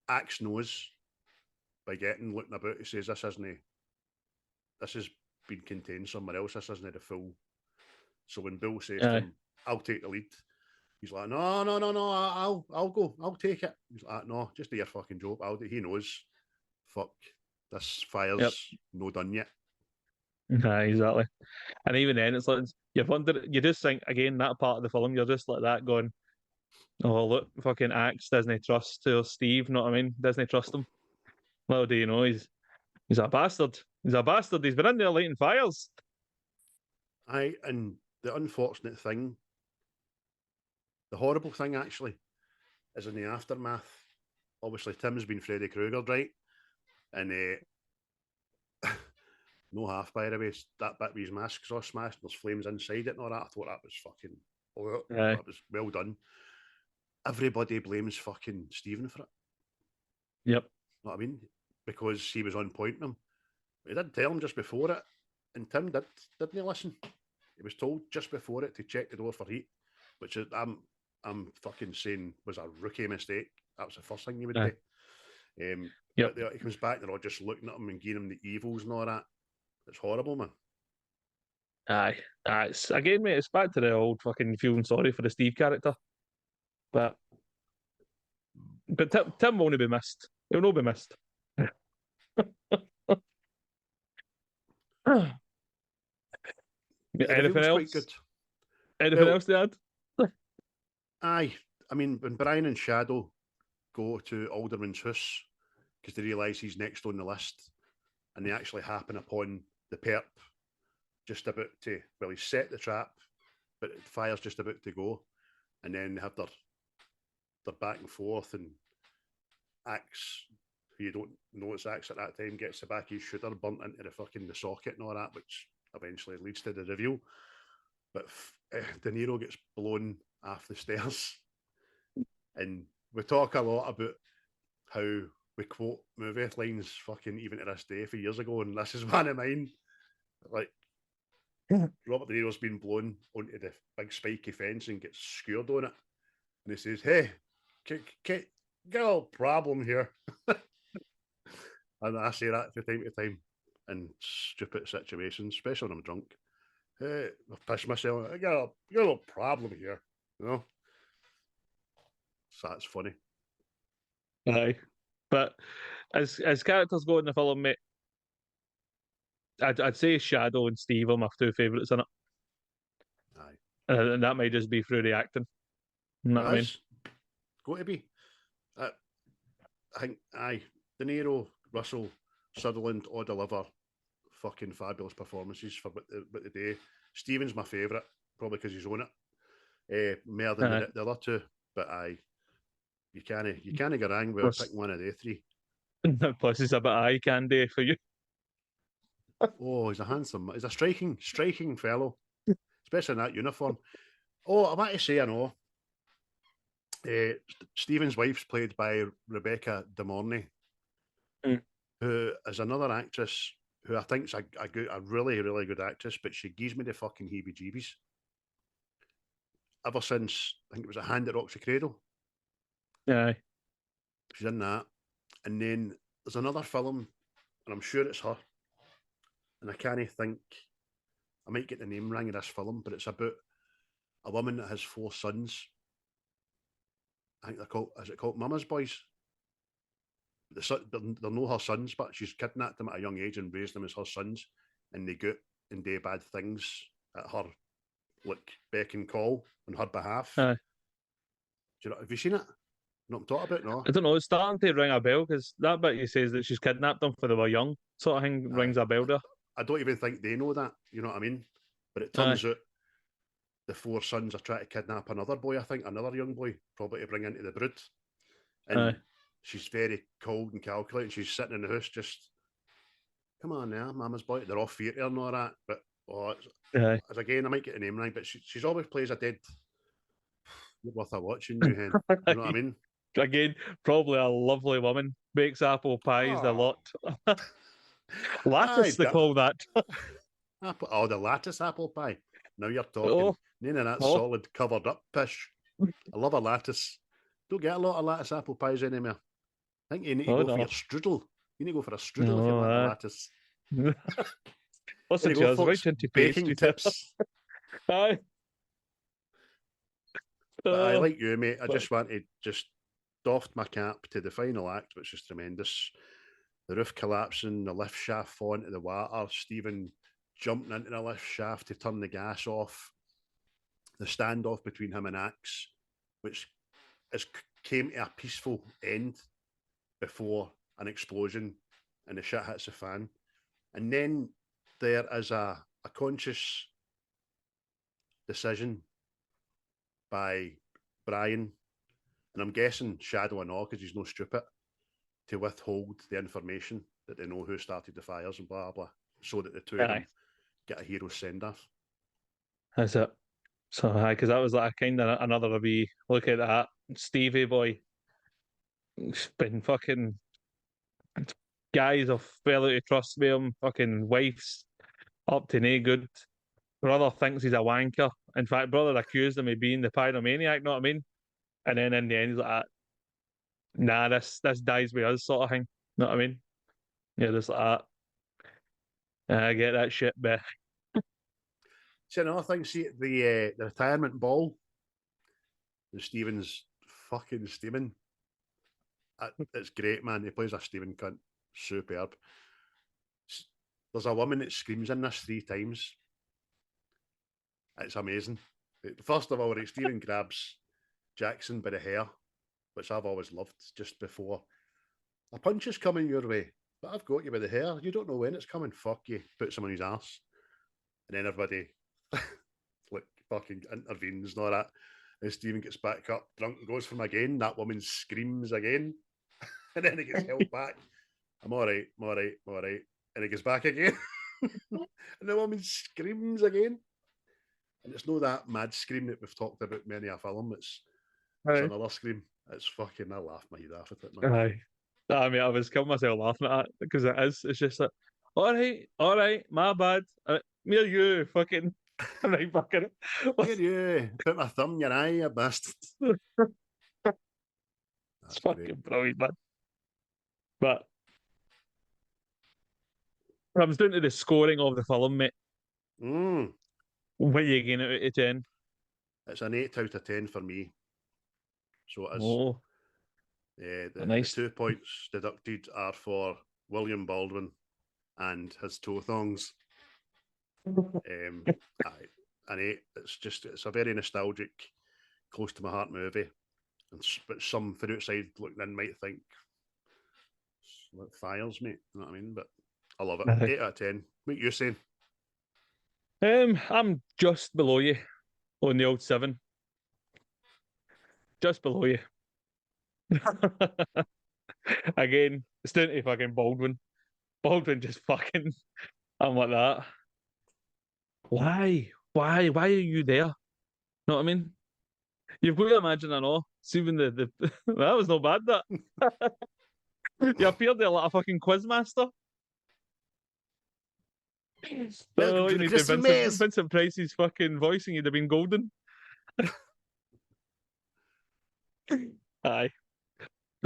[SPEAKER 1] Axe knows by looking about. He says this has been contained somewhere else. This isn't the full. So when Bill says to him, "I'll take the lead," he's like, "No, I'll go. I'll take it." He's like, "No, just do your fucking job." He knows. Fuck, this fire's no done yet.
[SPEAKER 3] Exactly. And even then, it's like you just think again that part of the film, you're just like that going, "Oh look, fucking Axe doesn't trust Steve." Know what I mean? Doesn't trust him. Little do you know, he's a bastard. He's a bastard. He's been in there lighting fires.
[SPEAKER 1] Aye, and the unfortunate thing, the horrible thing actually, is in the aftermath. Obviously, Tim's been Freddy Krueger, right? And no half, by the way. That bit with his mask's all smashed, and there's flames inside it and all that. I thought that was fucking. That was well done. Everybody blames fucking Stephen for it.
[SPEAKER 3] Yep.
[SPEAKER 1] Know what I mean? Because he was on point them. He did tell him just before it, and Tim didn't he listen? He was told just before it to check the door for heat, which is, I'm fucking saying was a rookie mistake. That was the first thing you would do.
[SPEAKER 3] Yep.
[SPEAKER 1] But he comes back, they're all just looking at him and giving him the evils and all that. It's horrible, man.
[SPEAKER 3] Aye. It's, again, mate, it's back to the old fucking feeling sorry for the Steve character. But Tim won't be missed. He'll not be missed. Anything else?
[SPEAKER 1] Quite good.
[SPEAKER 3] Anything else to add?
[SPEAKER 1] Aye. I mean, when Brian and Shadow go to Alderman's house because they realise he's next on the list, and they actually happen upon the perp just about to, well, he set the trap, but the fire's just about to go, and then they have their back and forth, and Axe, who you don't know it's Axe at that time, gets the back of his shooter burnt into the socket and all that, which eventually leads to the reveal. But deNiro gets blown off the stairs, and we talk a lot about how we quote movie lines fucking even to this day for years ago, and this is one of mine. Like, Robert De Niro's been blown onto the big spiky fence and gets skewered on it, and he says, "Hey, got a little problem here." And I say that from time to time in stupid situations, especially when I'm drunk. Hey, I've pissed myself. I got a little problem here, you know. So that's funny.
[SPEAKER 3] Aye. But as characters go in the film, mate, I'd say Shadow and Steve are my two favourites in it.
[SPEAKER 1] Aye.
[SPEAKER 3] And that might just be through the acting. You know what I mean?
[SPEAKER 1] It's got to be. I think, aye, De Niro, Russell, Sutherland all deliver fucking fabulous performances for what the day. Stephen's my favourite, probably because he's on it. More than the other two. But aye, you can't go wrong with picking one of the three.
[SPEAKER 3] Plus, he's a bit eye candy for you.
[SPEAKER 1] Oh, he's a striking fellow, especially in that uniform. Oh, I want to say, I know. Stephen's wife's played by Rebecca De Mornay. who is another actress who I think's a really, really good actress, but she gives me the fucking heebie-jeebies. Ever since, I think it was A Hand That Rocks the Cradle.
[SPEAKER 3] Aye.
[SPEAKER 1] She's in that. And then there's another film, and I'm sure it's her. And I can't think, I might get the name wrong of this film, but it's about a woman that has 4 sons. I think they're called, is it called Mama's Boys? They're not her sons, but she's kidnapped them at a young age and raised them as her sons, and they go and do bad things at her, like, beck and call on her behalf.
[SPEAKER 3] Aye.
[SPEAKER 1] Do you know, have you seen it? Know what I'm talking about? No.
[SPEAKER 3] I don't know, it's starting to ring a bell because that bit he says that she's kidnapped them when they were young, sort of thing, rings a bell there.
[SPEAKER 1] I don't even think they know that, you know what I mean? But it turns out the 4 sons are trying to kidnap another boy, I think, another young boy, probably to bring into the brood. And she's very cold and calculating. She's sitting in the house just, come on now, Mama's boy. They're all theatre and all that. But, as again, I might get the name right, but she's always plays a dead, worth a watching, you hen. You know what I mean?
[SPEAKER 3] Again, probably a lovely woman. Bakes apple pies a lot. Lattice, they call that.
[SPEAKER 1] The lattice apple pie. Now you're talking. None of that solid covered up pish. I love a lattice. Don't get a lot of lattice apple pies anymore. I think you need to go for your strudel. You need to go for a strudel if you want a lattice.
[SPEAKER 3] Listen to us, right into
[SPEAKER 1] baking tips.
[SPEAKER 3] Aye.
[SPEAKER 1] I like you, mate. I just want to doffed my cap to the final act, which is tremendous. The roof collapsing, the lift shaft falling into the water, Stephen jumping into the lift shaft to turn the gas off, the standoff between him and Axe, which came to a peaceful end before an explosion and the shit hits the fan. And then there is a conscious decision by Brian, and I'm guessing Shadow and all, because he's no stupid, to withhold the information that they know who started the fires and blah, blah, so that the two of them get a hero send-off.
[SPEAKER 3] That's it. So, because that was like kind of another wee look at that. Stevie boy, he's been fucking guys of failure to trust with him, fucking wife's up to no good. Brother thinks he's a wanker. In fact, brother accused him of being the pyromaniac, know what I mean? And then in the end, he's like, nah, this dies with us, sort of thing. Know what I mean? Yeah, just like that. I get that shit back.
[SPEAKER 1] See, another thing, see, the retirement ball, the Stephen's fucking steaming. It's great, man. He plays a Stephen cunt. Superb. There's a woman that screams in this 3 times. It's amazing. First of all, Stephen grabs Jackson by the hair, which I've always loved, just before. A punch is coming your way, but I've got you by the hair. You don't know when it's coming. Fuck you. Puts him on his ass. And then everybody like fucking intervenes and all that. And Stephen gets back up, drunk, and goes for him again. That woman screams again. And then he gets held back. I'm all right, I'm all right, I'm all right. And he gets back again. And the woman screams again. And it's not that mad scream that we've talked about many a film. It's another scream. It's fucking, I laughed my head off at it, man.
[SPEAKER 3] Aye. I mean, I was killing myself laughing at it because it is. It's just like, all right, my bad. Me or you, fucking. Right, fucking.
[SPEAKER 1] Here you. Put my thumb in your eye, you bastard.
[SPEAKER 3] It's fucking brilliant, man. But comes down to the scoring of the film, mate. What are you getting out of 10?
[SPEAKER 1] It's an 8 out of 10 for me. So it is.
[SPEAKER 3] Oh.
[SPEAKER 1] Yeah, the 2 points deducted are for William Baldwin and his toe thongs. An 8. It's a very nostalgic, close to my heart movie. But some from outside looking in might think it fires, mate. You know what I mean? But I love it. 8 out of 10. What are you saying?
[SPEAKER 3] I'm just below you on the old 7. Just below you. Again, it's down to fucking Baldwin. Baldwin just fucking, I'm like that. Why are you there? Know what I mean? You've got to imagine, I know. See when that was no bad, that. You appeared there like a fucking quizmaster.
[SPEAKER 1] Welcome
[SPEAKER 3] Oh,
[SPEAKER 1] to
[SPEAKER 3] you
[SPEAKER 1] the
[SPEAKER 3] need
[SPEAKER 1] Crystal Maze.
[SPEAKER 3] Vincent Price's fucking voice and you'd have been golden. Aye.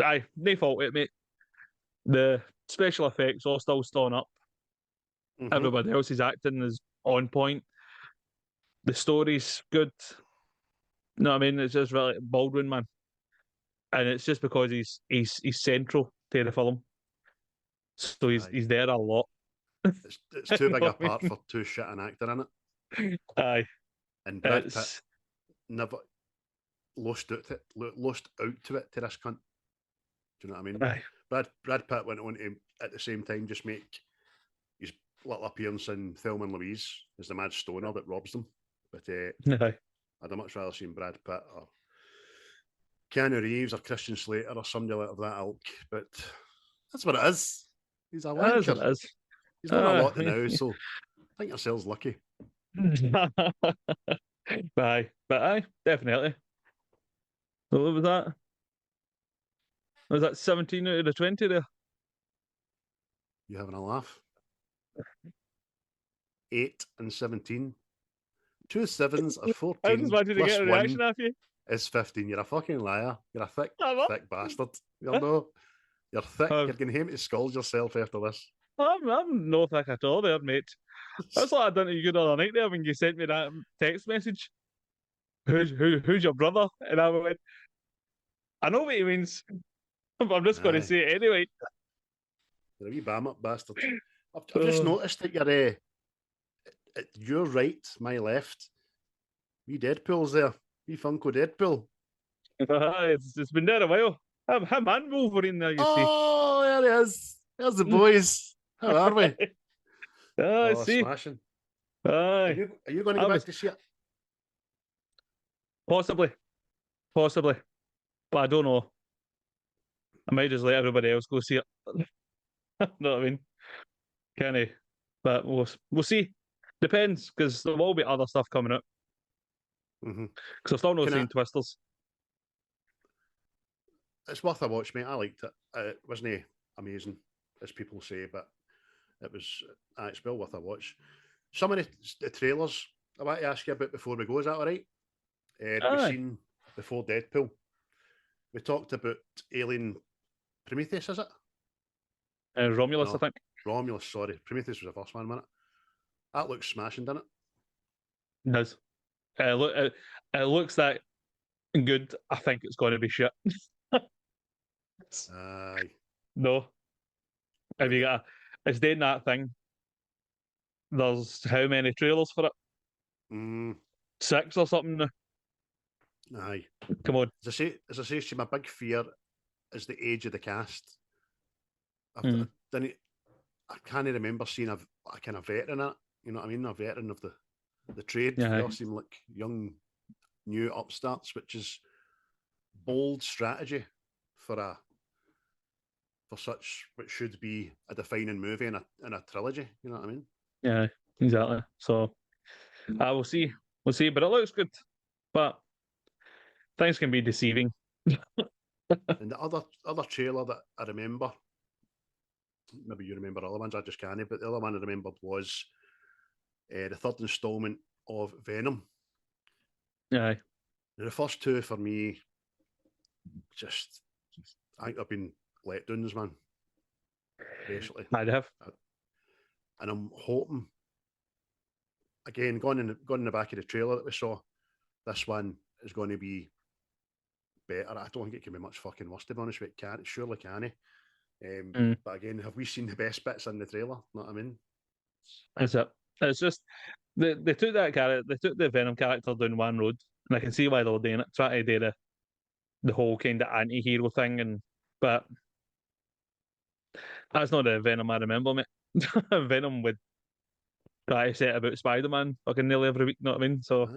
[SPEAKER 3] Aye, no fault it, mate. The special effects all still stone up. Everybody else's acting is on point. The story's good. No, I mean it's just really Baldwin, man, and it's just because he's central to the film, so he's there a lot.
[SPEAKER 1] It's too big
[SPEAKER 3] You know
[SPEAKER 1] a
[SPEAKER 3] what I
[SPEAKER 1] part
[SPEAKER 3] mean?
[SPEAKER 1] for too shit an actor in it.
[SPEAKER 3] Aye,
[SPEAKER 1] And Brad Pitt
[SPEAKER 3] it's
[SPEAKER 1] never lost out to it to this cunt. Do you know what I mean?
[SPEAKER 3] aye.
[SPEAKER 1] Brad Pitt went on to at the same time just make his little appearance in Thelma and Louise as the mad stoner that robs them. But
[SPEAKER 3] Aye.
[SPEAKER 1] I'd have much rather seen Brad Pitt or Keanu Reeves or Christian Slater or somebody of that ilk. But that's what it is. He's a
[SPEAKER 3] As it
[SPEAKER 1] wanker.
[SPEAKER 3] is.
[SPEAKER 1] He's done a lot
[SPEAKER 3] Yeah.
[SPEAKER 1] now, so I think yourselves lucky.
[SPEAKER 3] Aye, but aye, definitely. So what was that? Was that 17 out of the 20 there?
[SPEAKER 1] You having a laugh? 8 and 17. 2 sevens are
[SPEAKER 3] I
[SPEAKER 1] 14.
[SPEAKER 3] just wanted to
[SPEAKER 1] Plus
[SPEAKER 3] get a reaction
[SPEAKER 1] 1
[SPEAKER 3] off you.
[SPEAKER 1] is 15. You're a fucking liar. You're a thick,
[SPEAKER 3] I'm up.
[SPEAKER 1] thick bastard. You know? You're thick.
[SPEAKER 3] Um,
[SPEAKER 1] You're going home to scald yourself after this.
[SPEAKER 3] I'm no thick at all there, mate. That's what I done to you the other night there when you sent me that text message. Who's your brother? And I went, I know what he means, but I'm just going to
[SPEAKER 1] Aye.
[SPEAKER 3] say it anyway.
[SPEAKER 1] You're a wee bam up bastard. I've just noticed that you're at your right, my left. Wee Deadpool's there. Wee Funko Deadpool.
[SPEAKER 3] It's been there a while. Him and Wolverine there, you see.
[SPEAKER 1] Oh, there he is. There's the boys. How are we? Oh,
[SPEAKER 3] See.
[SPEAKER 1] smashing. Are
[SPEAKER 3] Aye.
[SPEAKER 1] you going to go back to see it?
[SPEAKER 3] Possibly. But I don't know. I might just let everybody else go see it. Know what I mean? Can I? But we'll see. Depends, because there will be other stuff coming out.
[SPEAKER 1] Mm-hmm.
[SPEAKER 3] Because I've still not
[SPEAKER 1] Can I-
[SPEAKER 3] seen Twisters.
[SPEAKER 1] It's worth a watch, mate. I liked it. It wasn't amazing, as people say, but it's well worth a watch. Some of the trailers I want to ask you about before we go, is that all right? We've
[SPEAKER 3] Aye.
[SPEAKER 1] seen before Deadpool. We talked about Alien Prometheus, is it?
[SPEAKER 3] Romulus,
[SPEAKER 1] No.
[SPEAKER 3] I think.
[SPEAKER 1] Romulus, sorry. Prometheus was the first one, wasn't it? That looks smashing, doesn't it?
[SPEAKER 3] It does. It looks that good. I think it's going to be shit.
[SPEAKER 1] Aye.
[SPEAKER 3] No. Have you got it's doing that thing. There's how many trailers for it?
[SPEAKER 1] Mm,
[SPEAKER 3] 6 or something now.
[SPEAKER 1] aye.
[SPEAKER 3] Come on.
[SPEAKER 1] As I say, my big fear is the age of the cast.
[SPEAKER 3] Mm.
[SPEAKER 1] I can't remember seeing a kind of veteran in it. You know what I mean? A veteran of the trade.
[SPEAKER 3] Yeah.
[SPEAKER 1] They all seem like young, new upstarts, which is bold strategy for such what should be a defining movie in a trilogy. You know what I mean?
[SPEAKER 3] Yeah, exactly. So I will see. We'll see, but it looks good. But things can be deceiving.
[SPEAKER 1] And the other trailer that I remember, maybe you remember other ones, I just can't, but the other one I remembered was the third installment of Venom.
[SPEAKER 3] Aye.
[SPEAKER 1] Now, the first two for me, I think they've been letdowns, man. Basically.
[SPEAKER 3] I'd have.
[SPEAKER 1] And I'm hoping, again, going in the back of the trailer that we saw, this one is going to be better. I don't think it can be much fucking worse, to be honest with you. It surely can. But again, have we seen the best bits in the trailer? Know what I mean?
[SPEAKER 3] That's it. It's just they took that character, they took the Venom character down one road, and I can see why they were doing it, trying to do the whole kind of anti-hero thing, but that's not the Venom I remember, mate. Venom would try to set about Spider-Man fucking nearly every week, you know what I mean? So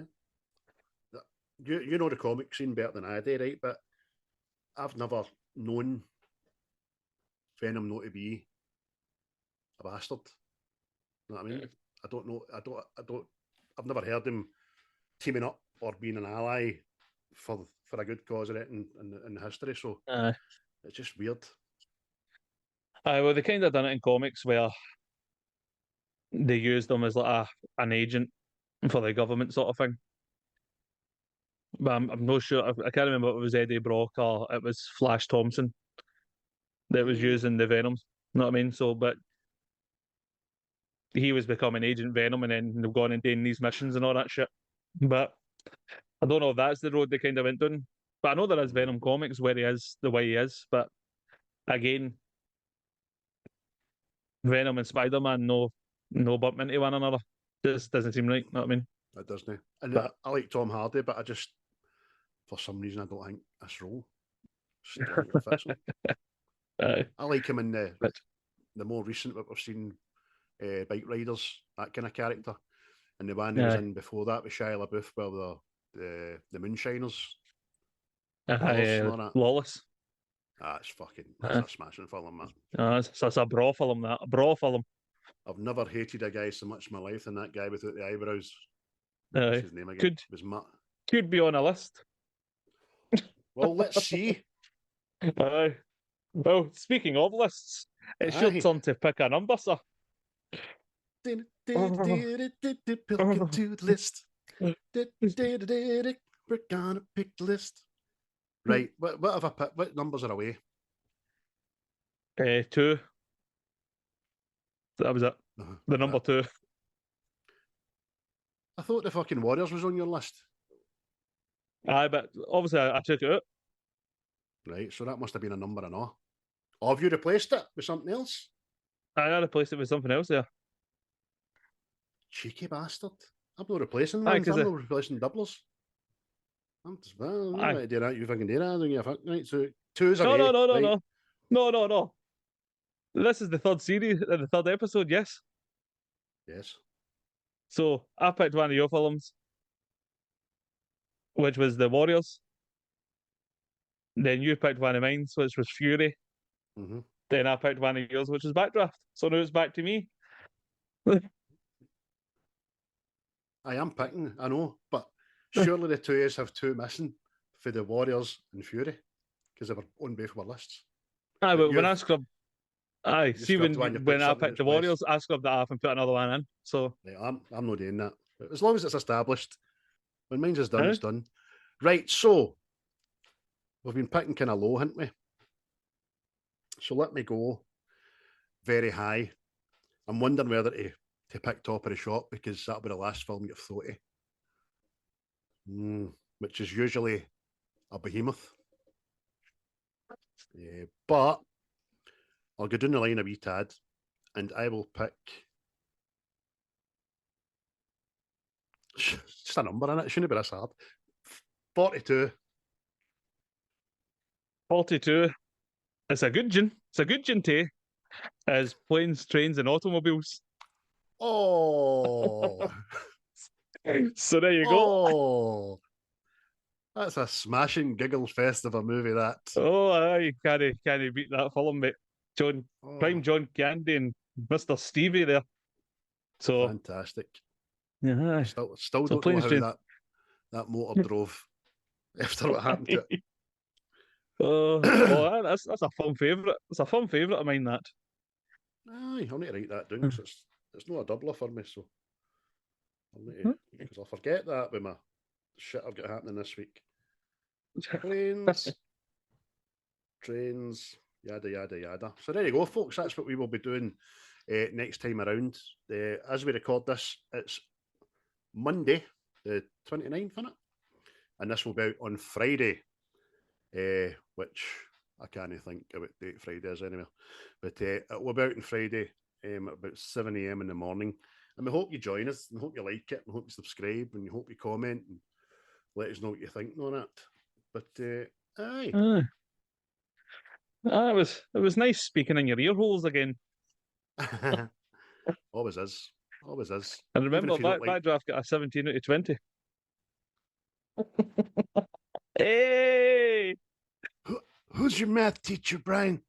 [SPEAKER 1] you know the comic scene better than I do, right? But I've never known Venom not to be a bastard. You know what I mean? I don't know. I've never heard him teaming up or being an ally for a good cause of it in history. So it's just weird.
[SPEAKER 3] Well, they kind of done it in comics where they used them as like an agent for the government sort of thing. But I'm not sure. I can't remember if it was Eddie Brock or it was Flash Thompson that was using the Venom. You know what I mean? So, but he was becoming Agent Venom, and then they've gone and doing these missions and all that shit. But I don't know if that's the road they kind of went down. But I know there is Venom comics where he is the way he is. But again, Venom and Spider Man no bump into one another. Just doesn't seem right. You know what I mean?
[SPEAKER 1] It doesn't. And
[SPEAKER 3] But-
[SPEAKER 1] I like Tom Hardy, but I just, for some reason, I don't think this role strongly fits him. I like him in the more recent what we've seen, Bike Riders, that kind of character, and the one he was in before that with Shia LaBeouf, well, the Moonshiners, Wallace and all that.
[SPEAKER 3] Lawless.
[SPEAKER 1] That's a smashing film, man.
[SPEAKER 3] It's a bra film, that. A bra film.
[SPEAKER 1] I've never hated a guy so much in my life than that guy without the eyebrows. What's his name again? It was Matt.
[SPEAKER 3] Could be on a list.
[SPEAKER 1] Well, let's see.
[SPEAKER 3] Well, speaking of lists, it's your turn to pick a number, sir.
[SPEAKER 1] Welcome to the list. We're gonna pick the list. Right, what have I picked? What numbers are away?
[SPEAKER 3] 2. That was it. The number 2.
[SPEAKER 1] I thought the fucking Warriors was on your list.
[SPEAKER 3] Aye, but obviously I took it out.
[SPEAKER 1] Right, so that must have been a number and all. Or have you replaced it with something else?
[SPEAKER 3] I replaced it with something else there.
[SPEAKER 1] Cheeky bastard. I'm not replacing
[SPEAKER 3] Aye,
[SPEAKER 1] ones, I'm not replacing doublers. I'm just, well, I'm not doing that, you fucking do that, don't you? Right, so 2 is away.
[SPEAKER 3] No. This is the third series, the third episode, yes.
[SPEAKER 1] Yes.
[SPEAKER 3] So I picked one of your films, which was The Warriors. Then you picked one of mine, which was Fury.
[SPEAKER 1] Mm-hmm.
[SPEAKER 3] Then I picked one of yours, which was Backdraft. So now it's back to me.
[SPEAKER 1] I am picking, I know, but surely the 2As have 2 missing for the Warriors and Fury because they were on both of our lists.
[SPEAKER 3] Aye, but when I scrubbed, see when I picked the Warriors, I scrubbed that off and put another one in. So
[SPEAKER 1] right, I'm not doing that. As long as it's established, when mine's is done, it's done. Right, so we've been picking kind of low, haven't we? So let me go very high. I'm wondering whether to pick top of the shop because that'll be the last film you've thought of. Which is usually a behemoth. But I'll go down the line a wee tad and I will pick just a number in it. It shouldn't be this hard. 42.
[SPEAKER 3] 42. It's a good gin. It's a good gin tea. As planes, trains, and automobiles.
[SPEAKER 1] Oh.
[SPEAKER 3] So there you go.
[SPEAKER 1] Oh. That's a smashing giggle fest of a movie, that.
[SPEAKER 3] Oh, aye, can't beat that film, mate. Prime John Candy and Mr. Stevie there. So
[SPEAKER 1] fantastic.
[SPEAKER 3] Yeah.
[SPEAKER 1] Still don't know how that motor drove after what happened to it.
[SPEAKER 3] Oh, that's a fun favourite. It's a fun favourite of mine, that.
[SPEAKER 1] Aye, I'll need to write that down because it's not a doubler for me, so I'll need to, because I'll forget that with my shit I've got happening this week. Planes, trains, yada yada yada. So there you go, folks. That's what we will be doing next time around. As we record this, it's Monday, the 29th, isn't it? And this will be out on Friday, which I can't think about date Friday is anyway. But it will be out on Friday at about 7 a.m. in the morning. And we hope you join us, and hope you like it, and hope you subscribe, and we hope you comment, and let us know what you think on it. But aye.
[SPEAKER 3] It was nice speaking in your ear holes again.
[SPEAKER 1] Always is. Always is.
[SPEAKER 3] And remember, Backdraft got a 17 out of 20. Hey!
[SPEAKER 1] Who's your math teacher, Brian?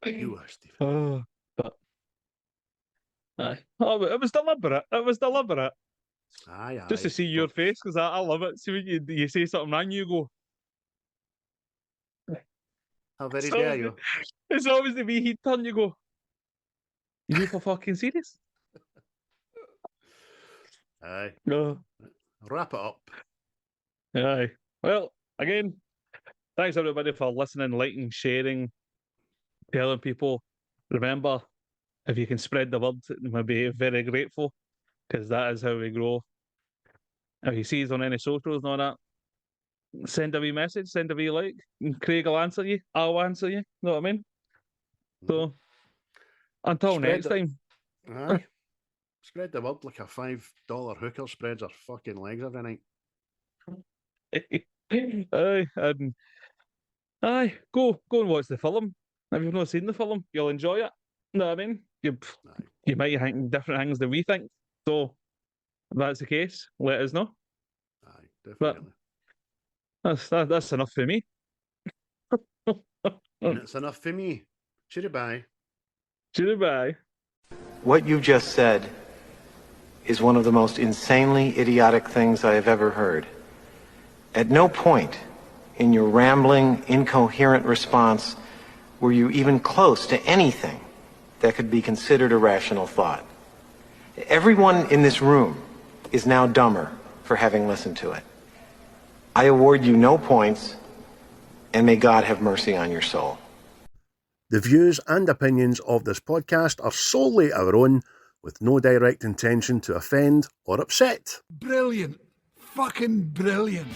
[SPEAKER 1] You are, Stephen.
[SPEAKER 3] It was deliberate. It was deliberate.
[SPEAKER 1] Aye.
[SPEAKER 3] Just to see your face, because I love it. See when you say something and you go.
[SPEAKER 1] How very dare you?
[SPEAKER 3] It's always the wee heat turn. You go, you for fucking serious?
[SPEAKER 1] Aye.
[SPEAKER 3] No.
[SPEAKER 1] Wrap it up.
[SPEAKER 3] Aye. Well, again, thanks everybody for listening, liking, sharing, telling people. Remember, if you can spread the word, we'll be very grateful, because that is how we grow. If you see us on any socials and all that, send a wee message, send a wee like, and Craig will answer you. I'll answer you. Know what I mean? So, until
[SPEAKER 1] Spread
[SPEAKER 3] next time.
[SPEAKER 1] Aye. Spread the word like a $5 hooker spreads her fucking legs every night.
[SPEAKER 3] Aye, go and watch the film. If you've not seen the film, you'll enjoy it. Know what I mean? You might think different things than we think. So, if that's the case, let us know.
[SPEAKER 1] Aye, definitely.
[SPEAKER 3] But that's enough for me.
[SPEAKER 1] And it's enough for me. Cheery bye.
[SPEAKER 3] Cheery bye.
[SPEAKER 4] What you just said is one of the most insanely idiotic things I have ever heard. At no point in your rambling, incoherent response were you even close to anything that could be considered a rational thought. Everyone in this room is now dumber for having listened to it. I award you no points, and may God have mercy on your soul.
[SPEAKER 1] The views and opinions of this podcast are solely our own, with no direct intention to offend or upset.
[SPEAKER 2] Brilliant. Fucking brilliant.